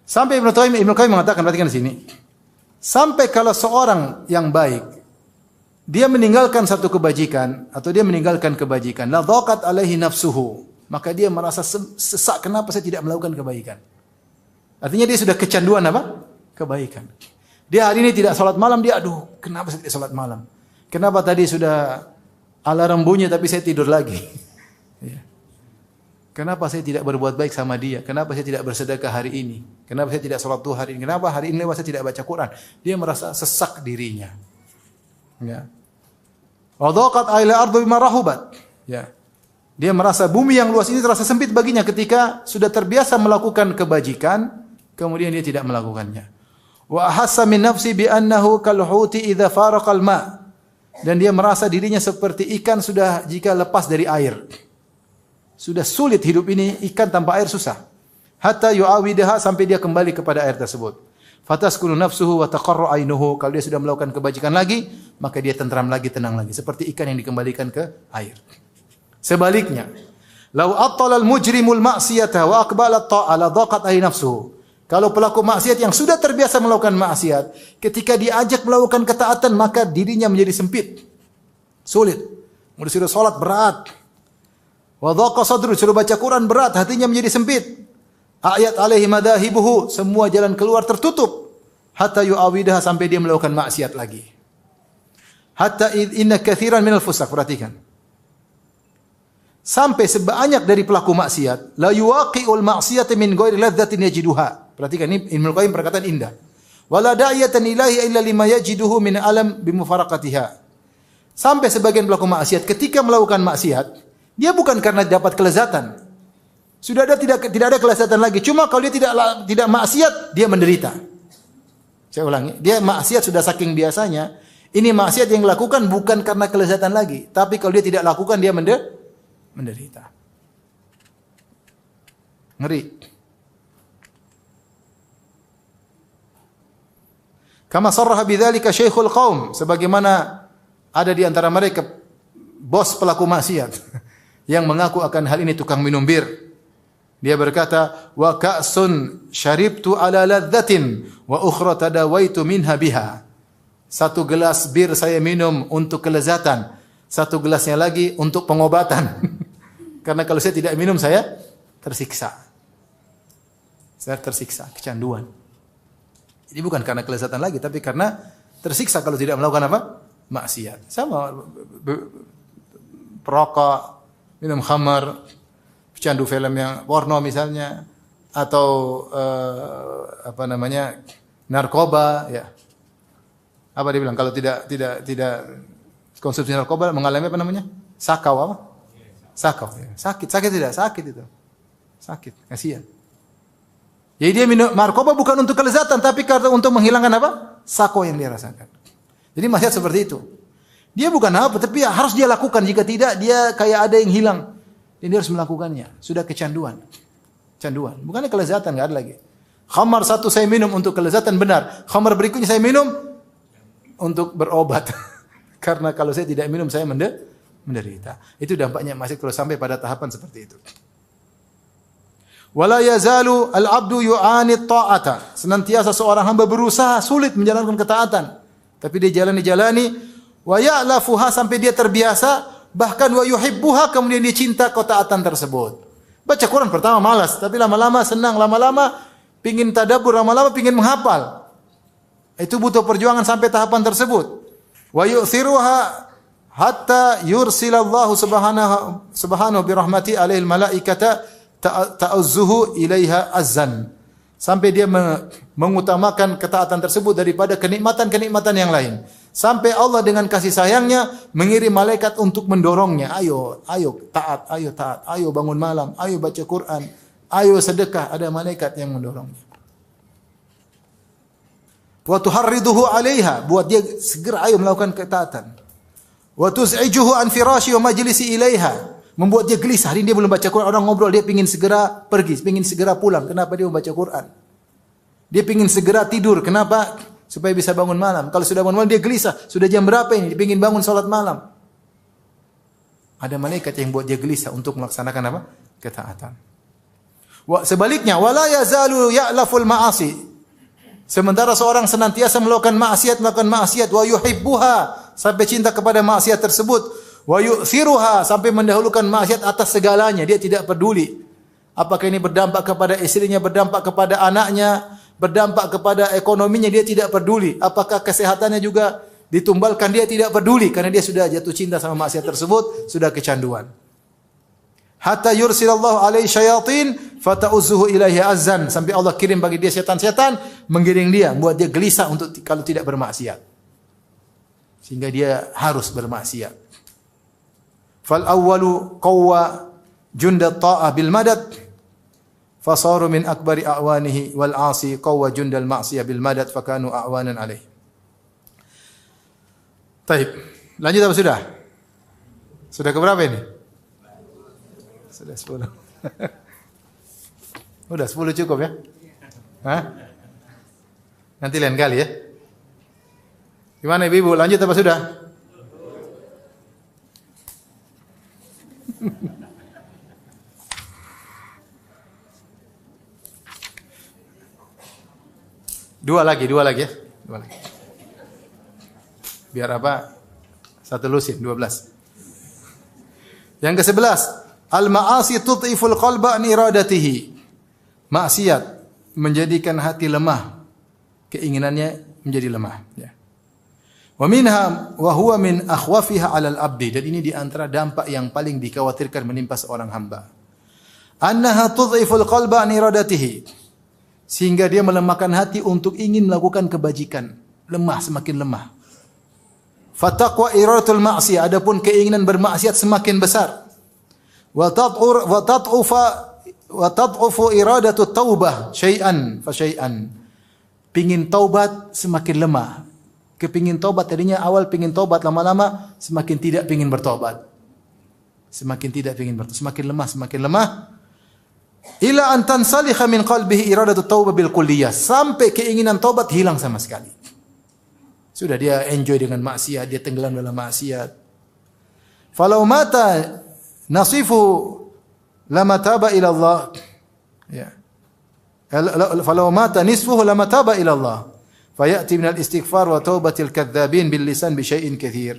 Sampai Ibnu Qayyim mengatakan, perhatikan di sini. Sampai kalau seorang yang baik dia meninggalkan satu kebajikan atau dia meninggalkan kebajikan, la dhaqat alaihi nafsuhu, maka dia merasa sesak, kenapa saya tidak melakukan kebaikan? Artinya dia sudah kecanduan apa? Kebaikan. Dia hari ini tidak salat malam, dia aduh, kenapa saya tidak salat malam? Kenapa tadi sudah alarm bunyi tapi saya tidur lagi? Ya. Kenapa saya tidak berbuat baik sama dia? Kenapa saya tidak bersedekah hari ini? Kenapa saya tidak salat duha hari ini? Kenapa hari ini saya tidak baca Quran? Dia merasa sesak dirinya. Ya. Wa dhaqat aila ardu bima rahubat. Ya. Dia merasa bumi yang luas ini terasa sempit baginya ketika sudah terbiasa melakukan kebajikan, kemudian dia tidak melakukannya. Wa ahassa min nafsi bi annahu kal huti idza faraqal ma. Dan dia merasa dirinya seperti ikan sudah jika lepas dari air. Sudah sulit hidup ini, ikan tanpa air susah. Hatta yu'awidaha, sampai dia kembali kepada air tersebut. Fataskunu nafsuhu wa taqarru ainuhu. Kalau dia sudah melakukan kebajikan lagi, maka dia tentram lagi, tenang lagi. Seperti ikan yang dikembalikan ke air. Sebaliknya, Lau attala al-mujrimul ma'siyata wa aqbala at-ta'a la dhaqat alaihi nafsuhu. Kalau pelaku maksiat yang sudah terbiasa melakukan maksiat, ketika diajak melakukan ketaatan, maka dirinya menjadi sempit. Sulit. Mau disuruh salat berat. Wa dhaqa sadru, suruh baca Quran berat, hatinya menjadi sempit. Ayat alaihi madahibuhu, semua jalan keluar tertutup. Hatta yu'awidaha, sampai dia melakukan maksiat lagi. Hatta inna katsiran minal fusaq, perhatikan. Sampai sebanyak dari pelaku maksiat, la yuwaqi'ul ma'siyata min ghairi ladzatin yajiduha. Perhatikan, ini Ibnu Qayyim perkataan indah. Wala da'iyatan ilahi illa lima yajiduhu min alam bimufaraqatiha. Sampai sebagian pelaku maksiat ketika melakukan maksiat, dia bukan karena dapat kelezatan. Sudah ada tidak ada kelezatan lagi. Cuma kalau dia tidak maksiat, dia menderita. Saya ulangi, dia maksiat sudah saking biasanya. Ini maksiat yang dilakukan bukan karena kelezatan lagi, tapi kalau dia tidak lakukan dia menderita. Ngeri. Kama sarraha bidzalika Syekhul Qaum, sebagaimana ada di antara mereka bos pelaku maksiat yang mengaku akan hal ini tukang minum bir. Dia berkata, "Wa ka'sun syaribtu ala ladzatin wa ukhra tadawaitu minha biha." Satu gelas bir saya minum untuk kelezatan, satu gelasnya lagi untuk pengobatan. Karena kalau saya tidak minum saya tersiksa. Saya tersiksa, kecanduan. Ini bukan karena kelezatan lagi, tapi karena tersiksa kalau tidak melakukan apa? Maksiat. Sama perokok, minum khamar, pecandu film yang porno misalnya, atau narkoba, ya. Apa dia bilang? Kalau tidak konsumsi narkoba mengalami apa namanya? Sakau apa? Sakau. Ya. Sakit tidak? Sakit itu. Sakit, kasihan. Jadi dia minum narkoba bukan untuk kelezatan, tapi karena untuk menghilangkan apa? Sakau yang dia rasakan. Jadi maksiat seperti itu. Dia bukan apa, tapi harus dia lakukan. Jika tidak, dia kayak ada yang hilang. Dan dia harus melakukannya. Sudah kecanduan. Canduan. Bukannya kelezatan, nggak ada lagi. Khamar satu saya minum untuk kelezatan, benar. Khamar berikutnya saya minum untuk berobat. Karena kalau saya tidak minum, saya menderita. Itu dampaknya maksiat kalau sampai pada tahapan seperti itu. Wala yazalu al-'abdu yu'ani ta'ata. Senantiasa seorang hamba berusaha sulit menjalankan ketaatan. Tapi dia jalani wa ya'lafuha, sampai dia terbiasa, bahkan wa yuhibbuha, kemudian dia cinta ketaatan tersebut. Baca Quran pertama malas, tapi lama-lama senang, lama-lama pingin tadabbur, lama-lama pingin menghafal. Itu butuh perjuangan sampai tahapan tersebut. Wa yu'thiruha hatta yursilallahu subhanahu bi rahmati alaihil malaikata ta'azzuhu ilaiha azzan. Sampai dia mengutamakan ketaatan tersebut daripada kenikmatan-kenikmatan yang lain. Sampai Allah dengan kasih sayangnya mengirim malaikat untuk mendorongnya. Ayo taat, ayo bangun malam, ayo baca Quran, ayo sedekah. Ada malaikat yang mendorongnya. Wa tuharriduhu 'alaiha, buat dia segera ayo melakukan ketaatan. Wa tuz'ijuhu an firashi wa majlisi ilaiha, membuat dia gelisah. Hari ini dia belum baca Quran, orang ngobrol, dia ingin segera pergi, ingin segera pulang. Kenapa dia membaca Quran? Dia ingin segera tidur. Kenapa? Supaya bisa bangun malam. Kalau sudah bangun malam dia gelisah. Sudah jam berapa ini? Dia ingin bangun salat malam. Ada malaikat yang buat dia gelisah untuk melaksanakan apa? Ketaatan. Sebaliknya, wala yazalu ya'laful ma'asi. Sementara seorang senantiasa melakukan maksiat, wa yuhibbuha, sampai cinta kepada maksiat tersebut. Wa yu'thiruha, sampai mendahulukan maksiat atas segalanya. Dia tidak peduli apakah ini berdampak kepada istrinya, berdampak kepada anaknya, berdampak kepada ekonominya, dia tidak peduli. Apakah kesehatannya juga ditumbalkan, dia tidak peduli karena dia sudah jatuh cinta sama maksiat tersebut, sudah kecanduan. Hatta yursilallahu alaihi syayatin fata'uzzuhu ilaihi azzan, sampai Allah kirim bagi dia setan-setan menggiring dia, membuat dia gelisah untuk kalau tidak bermaksiat. Sehingga dia harus bermaksiat. Fal awwalu qawwa junda ta'ah bil madad fasaru min akbari a'wanihi wal 'asi qawwa jundal ma'siyah bil madad fakanu a'wanan alaih. Baik, lanjut apa sudah? Sudah ke berapa ini? Sudah 10. Udah 10 cukup ya? Hah? Nanti lain kali ya. Gimana Ibu? Lanjut apa sudah? Dua lagi ya. Dua lagi. Biar apa? Satu lusin, 12. Yang ke-11, al-ma'asi tud'iful qalba an iradatihi. Maksiat menjadikan hati lemah, keinginannya menjadi lemah, ya. Wa minha wa huwa min akhwafiha 'alal abdi, dan ini di antara dampak yang paling dikhawatirkan menimpa seorang hamba. Annaha tud'iful qalba an iradatihi, sehingga dia melemahkan hati untuk ingin melakukan kebajikan, lemah, semakin lemah. Fataqwa iradatul ma'siyah, adapun keinginan bermaksiat semakin besar. Wa tad'ufu iradatu taubah syai'an fa syai'an. Pingin taubat semakin lemah. Kepingin taubat tadinya awal pingin taubat, lama-lama semakin tidak pingin bertobat. Semakin lemah. Ila an tansalikha min qalbihi iradatu taubah bil kulliyah, sampai keinginan taubat hilang sama sekali. Sudah dia enjoy dengan maksiat, dia tenggelam dalam maksiat. Falau mata nasifu lama taba ila Allah. Ya. Falau mata nisfuhu lama taba ila Allah. Fayati minal istighfar wa taubatil kadzdzabin bil lisan bi syai'in katsir.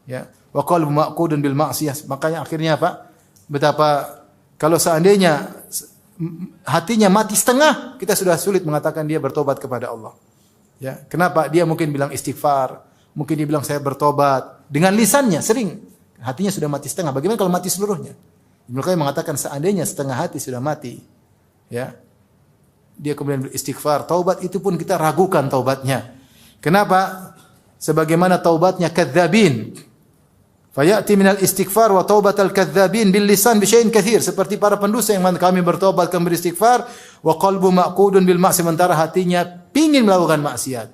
Ya. Wa qalbu maqudun bil ma'siyah. Makanya akhirnya apa? Betapa kalau seandainya hatinya mati setengah, kita sudah sulit mengatakan dia bertobat kepada Allah. Ya, kenapa? Dia mungkin bilang istighfar, mungkin dia bilang saya bertobat dengan lisannya sering, hatinya sudah mati setengah. Bagaimana kalau mati seluruhnya? Ibnu Qayyim mengatakan seandainya setengah hati sudah mati, ya, dia kemudian beristighfar, taubat itu pun kita ragukan taubatnya. Kenapa? Sebagaimana taubatnya kadzdzabin. Fayati minal istighfar wa taubatal kadzdzabin bil lisan bi syai'in katsir, seperti para pendusta yang kami bertobat, kami beristighfar, wa qalbu maqudun bil ma'siyah, sementara hatinya pingin melakukan maksiat.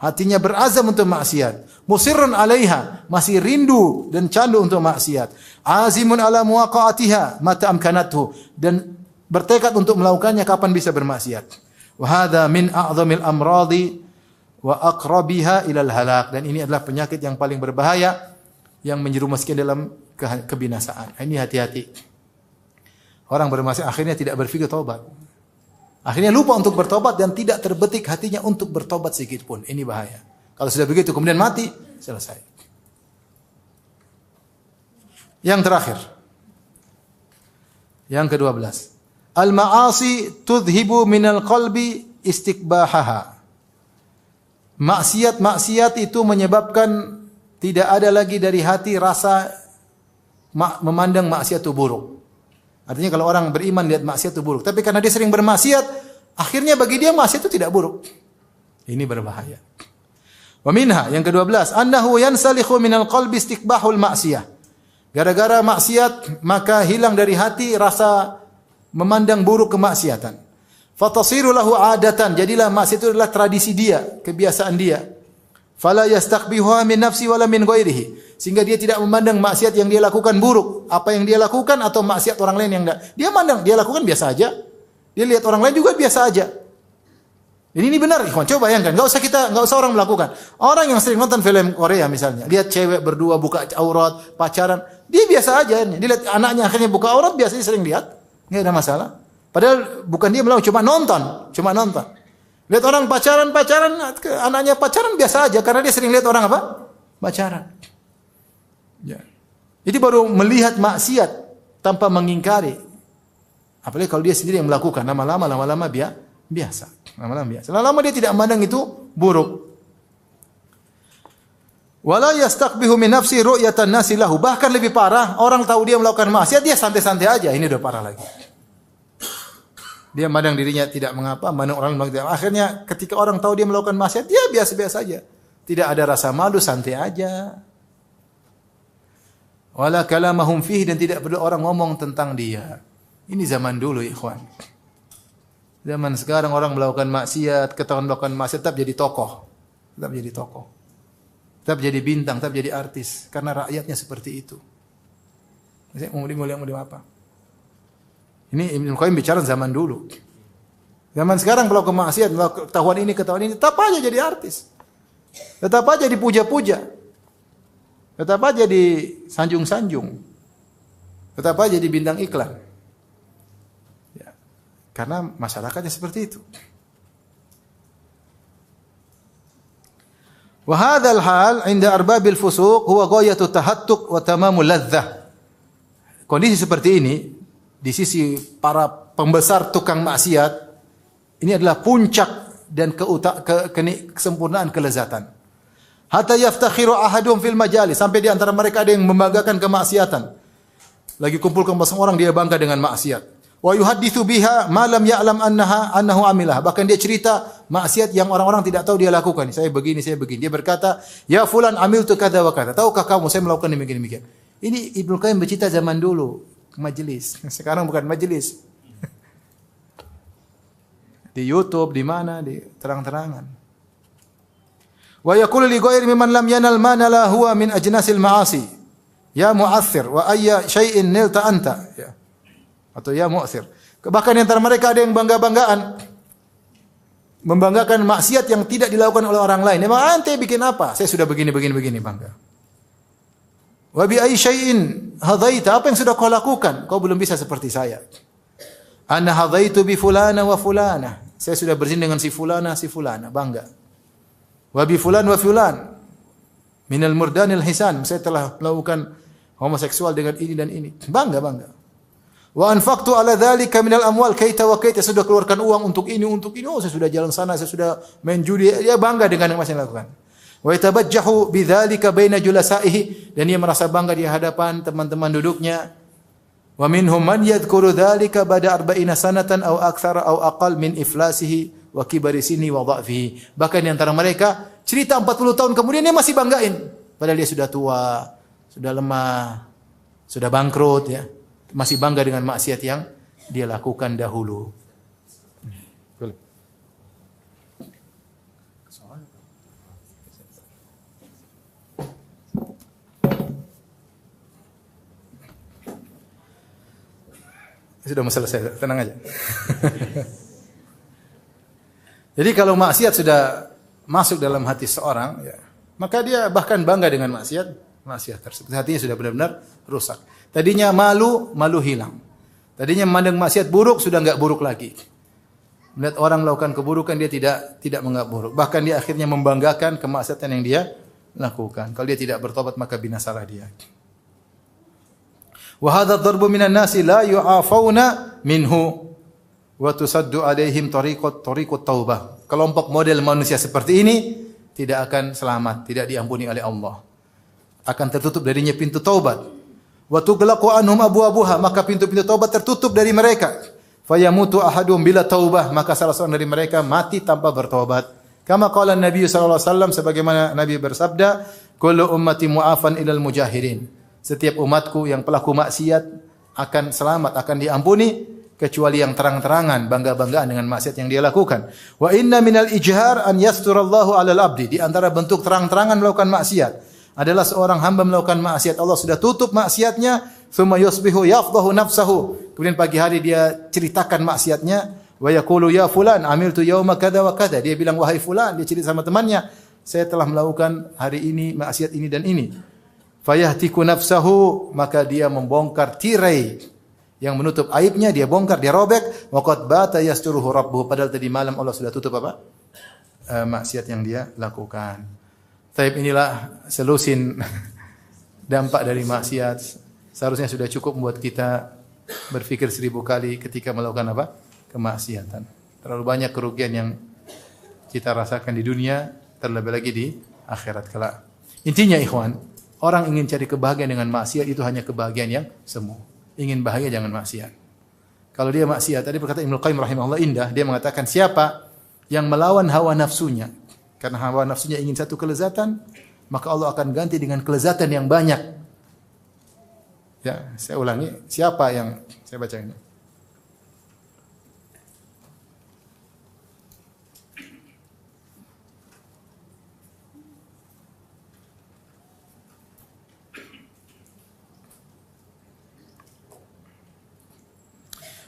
Hatinya berazam untuk maksiat. Musirrun 'alaiha, masih rindu dan candu untuk maksiat. Azimun 'ala muwaqa'atiha mata amkanathu, dan bertekad untuk melakukannya kapan bisa bermaksiat. Wa hadza min a'zamil amradi wa aqrabiha ilal halak, dan ini adalah penyakit yang paling berbahaya yang menjerumuskan dalam kebinasaan. Ini hati-hati. Orang bermaksiat akhirnya tidak berpikir taubat. Akhirnya lupa untuk bertobat dan tidak terbetik hatinya untuk bertobat sedikit pun. Ini bahaya. Kalau sudah begitu kemudian mati, selesai. Yang terakhir. Yang ke-12. Al-ma'asi tudhibu minal qalbi istiqbahaha. Maksiat itu menyebabkan tidak ada lagi dari hati rasa memandang maksiat itu buruk. Artinya kalau orang beriman lihat maksiat itu buruk, tapi karena dia sering bermaksiat, akhirnya bagi dia maksiat itu tidak buruk. Ini berbahaya. Wa minha, yang ke-12, annahu yansalikhu minal qalbi istiqbahul maksiyah. Gara-gara maksiat maka hilang dari hati rasa memandang buruk kemaksiatan. Fatasiru lahu adatan, jadilah maksiat itu adalah tradisi dia, kebiasaan dia. Fala yastaqbihuha min nafsi wala min ghairihi, sehingga dia tidak memandang maksiat yang dia lakukan buruk, apa yang dia lakukan atau maksiat orang lain yang dia mandang dia lakukan biasa aja. Dia lihat orang lain juga biasa aja. Ini benar, ikhwan. Coba bayangkan, enggak usah orang melakukan. Orang yang sering nonton film Korea misalnya, lihat cewek berdua buka aurat, pacaran, dia biasa aja. Dia lihat anaknya akhirnya buka aurat, biasanya sering lihat, enggak ada masalah. Padahal bukan dia melakukan, cuma nonton. Lihat orang pacaran, anaknya pacaran biasa aja karena dia sering lihat orang apa? Pacaran. Ya. Jadi baru melihat maksiat tanpa mengingkari. Apalagi kalau dia sendiri yang melakukan, lama-lama biasa. Lama-lama dia tidak memandang itu buruk. Wala yastaqbihu min nafsi ru'yatan nasi lahu. Bahkan lebih parah, orang tahu dia melakukan maksiat, dia santai-santai aja. Ini udah parah lagi. Dia memandang dirinya tidak mengapa, memandang orang lain. Akhirnya ketika orang tahu dia melakukan maksiat, dia biasa-biasa saja. Tidak ada rasa malu, santai aja. Wala kalamahum fihi, dan tidak perlu orang ngomong tentang dia. Ini zaman dulu, ikhwan. Zaman sekarang orang melakukan maksiat, ketahuan melakukan maksiat, tetap jadi tokoh. Tetap jadi bintang, tetap jadi artis. Karena rakyatnya seperti itu. Mau apa? Ini Ibnu Qayyim bicara zaman dulu. Zaman sekarang kalau kemaksiat, ketahuan ini, tetap aja jadi artis. Tetap aja dipuja-puja. Tetap aja disanjung-sanjung. Tetap aja di bintang iklan. Ya. Karena masyarakatnya seperti itu. Wa hadzal hal 'inda arbabil fusuq huwa ghayatu tahattuq wa tamamul ladzah. Kondisi seperti ini di sisi para pembesar tukang maksiat ini adalah puncak dan kesempurnaan kelezatan. Hatta yaftakhiru ahadum fil majalis, sampai di antara mereka ada yang membanggakan kemaksiatan. Lagi kumpulkan bersama orang dia bangga dengan maksiat. Wa yuhadditsu biha ma lam ya'lam annahu amilah. Bahkan dia cerita maksiat yang orang-orang tidak tahu dia lakukan. Saya begini. Dia berkata, "Ya fulan amiltu kadza wa kadza." Tahukah kamu saya melakukan demikian. Ini Ibnu Qayyim bercerita zaman dulu, majelis. Sekarang bukan majelis. Di YouTube, di mana, di terang-terangan. Wa yaqulu li ghairi mimman lam yanal ma nala huwa min ajnasil ma'asi. Ya mu'athir wa ayya syai'in nilta anta. Ya. Atau ya mu'athir. Bahkan di antara mereka ada yang bangga-banggaan. Membanggakan maksiat yang tidak dilakukan oleh orang lain. Emang ante bikin apa? Saya sudah begini bangga. Wa bi ayyi syai'in hadaita? Apa yang sudah kau lakukan? Kau belum bisa seperti saya. Ana hadaitu bi fulana wa fulana. Saya sudah berzina dengan si fulana, bangga. Wa bi fulan wa fulan minal murdanil hisan. Saya telah melakukan homoseksual dengan ini dan ini. Bangga. Wa anfaqtu ala dzalika minal amwal kaita wa kaita. Sudah keluarkan uang untuk ini. Oh, saya sudah jalan sana, saya sudah main judi. Dia bangga dengan yang masih lakukan. Wa yatabajjahu bidzalika baina julasaihi, dan dia merasa bangga di hadapan teman-teman duduknya. Wa minhum man yadhkuru dzalika ba'da 40 sanatan aw aktsara aw aqal min iflasihi wa kibari sinni wa dha'fihi. Bahkan di antara mereka cerita 40 tahun kemudian dia masih banggain, padahal dia sudah tua, sudah lemah, sudah bangkrut ya. Masih bangga dengan maksiat yang dia lakukan dahulu. Sudah selesai, tenang aja. Jadi kalau maksiat sudah masuk dalam hati seorang, ya, maka dia bahkan bangga dengan maksiat tersebut. Hatinya sudah benar-benar rusak. Tadinya malu hilang. Tadinya memandang maksiat buruk, sudah enggak buruk lagi. Melihat orang melakukan keburukan, dia tidak menganggap buruk. Bahkan dia akhirnya membanggakan kemaksiatan yang dia lakukan. Kalau dia tidak bertobat, maka binasalah dia. Wa hadha ad-darbu minan nasi la yu'afawna minhu wa tusaddu alaihim tariqut taubah. Kelompok model manusia seperti ini tidak akan selamat, tidak diampuni oleh Allah. Akan tertutup darinya pintu taubat. Wa tughlaqu anhum abwabuha, maka pintu-pintu taubat tertutup dari mereka. Fayamutu ahadum bila taubah, maka salah seorang dari mereka mati tanpa bertobat. Kama qala Nabi sallallahu alaihi wasallam, sebagaimana Nabi bersabda, kullu ummati mu'afan ilal mujahirin. Setiap umatku yang pelaku maksiat akan selamat, akan diampuni, kecuali yang terang-terangan bangga-banggaan dengan maksiat yang dia lakukan. Wa inna minal ijhar an yasturallahu 'alal abdi. Di antara bentuk terang-terangan melakukan maksiat adalah seorang hamba melakukan maksiat, Allah sudah tutup maksiatnya, tsumma yusbihu yafdahu nafsahu. Kemudian pagi hari dia ceritakan maksiatnya, wa yaqulu ya fulan amiltu yauma kadza wa kadza. Dia bilang wahai fulan, dia cerita sama temannya, saya telah melakukan hari ini maksiat ini dan ini. Fayahtiku nafsahu, maka dia membongkar tirai yang menutup aibnya, dia bongkar, dia robek. Waqad bata yasturuhu rabbuhu, padahal tadi malam Allah sudah tutup apa? Maksiat yang dia lakukan. Taib, inilah selusin dampak dari maksiat. Seharusnya sudah cukup membuat kita berpikir 1000 kali ketika melakukan apa? Kemaksiatan. Terlalu banyak kerugian yang kita rasakan di dunia, terlebih lagi di akhirat kelak. Intinya ikhwan, orang ingin cari kebahagiaan dengan maksiat itu hanya kebahagiaan yang semu. Ingin bahagia jangan maksiat. Kalau dia maksiat, tadi berkata Ibnu Qayyim rahimahullah indah, dia mengatakan siapa yang melawan hawa nafsunya, karena hawa nafsunya ingin satu kelezatan, maka Allah akan ganti dengan kelezatan yang banyak. Ya, saya ulangi, siapa yang saya baca ini?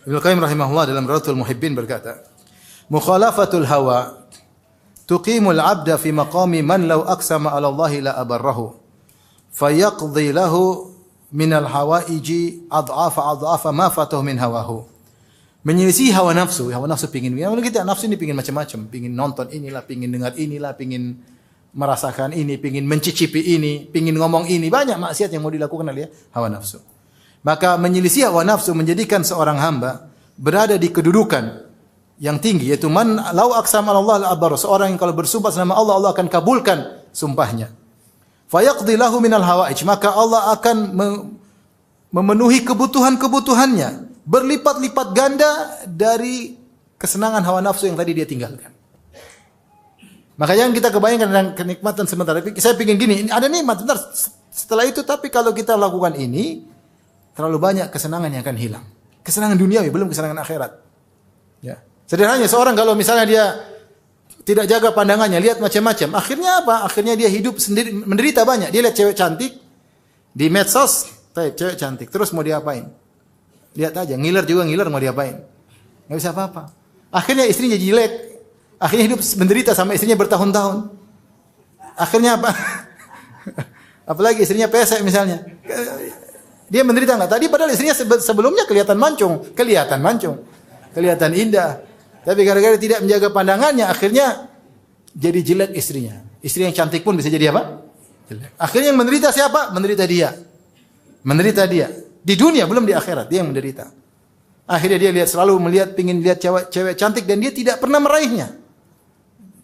Ibnu Qayyim rahimahullah dalam Rawdatul Muhibbin berkata, mukhalafatul hawa tuqimul 'abda fi maqami man law aqsama 'ala Allah la abarrahu fayaqdi lahu minal hawaiji adhafa ma fatahu min hawahu. Menyelisih hawa nafsu pingin kita nafsu ini pingin macam-macam, pingin nonton inilah, pingin dengar inilah, pingin merasakan ini, pingin mencicipi ini, pingin ngomong ini, banyak maksiat yang mau dilakukan oleh hawa nafsu. Maka menyelisih hawa nafsu menjadikan seorang hamba berada di kedudukan yang tinggi, yaitu man lau aqsam Allah al-abar, seorang yang kalau bersumpah nama Allah, Allah akan kabulkan sumpahnya. Fayaqdi lahu minal hawaij, maka Allah akan memenuhi kebutuhan-kebutuhannya berlipat-lipat ganda dari kesenangan hawa nafsu yang tadi dia tinggalkan. Maka jangan kita kebayangkan dengan kenikmatan sementara. Saya pingin gini, ada nikmat bentar. Setelah itu, tapi kalau kita lakukan ini, terlalu banyak kesenangan yang akan hilang. Kesenangan duniawi, belum kesenangan akhirat. Ya. Sederhananya, seorang kalau misalnya dia tidak jaga pandangannya, lihat macam-macam, akhirnya apa? Akhirnya dia hidup sendiri, menderita banyak. Dia lihat cewek cantik di medsos, cewek cantik, terus mau diapain? Lihat aja, ngiler juga ngiler, mau diapain? Nggak bisa apa-apa. Akhirnya istrinya jelek. Akhirnya hidup menderita sama istrinya bertahun-tahun. Akhirnya apa? Apalagi istrinya pesek misalnya. Dia menderita enggak? Tadi padahal istrinya sebelumnya kelihatan mancung. Kelihatan indah. Tapi gara-gara tidak menjaga pandangannya, akhirnya jadi jelek istrinya. Istri yang cantik pun bisa jadi apa? Jelek. Akhirnya yang menderita siapa? Menderita dia. Di dunia, belum di akhirat. Dia yang menderita. Akhirnya dia selalu pingin lihat cewek cantik dan dia tidak pernah meraihnya.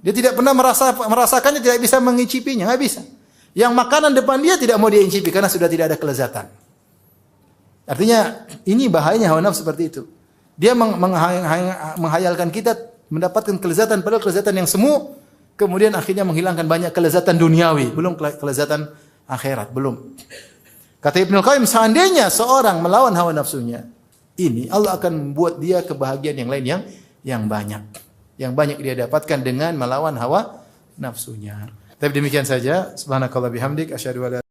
Dia tidak pernah merasakannya, tidak bisa mengicipinya, nggak bisa. Yang makanan depan dia tidak mau dia icipi karena sudah tidak ada kelezatan. Artinya ini bahayanya hawa nafsu seperti itu. Dia menghayalkan kita mendapatkan kelezatan, padahal kelezatan yang semu, kemudian akhirnya menghilangkan banyak kelezatan duniawi, belum kelezatan akhirat, belum. Kata Ibnu Qayyim, seandainya seorang melawan hawa nafsunya, ini Allah akan membuat dia kebahagiaan yang lain yang banyak. Yang banyak dia dapatkan dengan melawan hawa nafsunya. Tapi demikian saja. Subhanakallah bihamdik asyhadu an la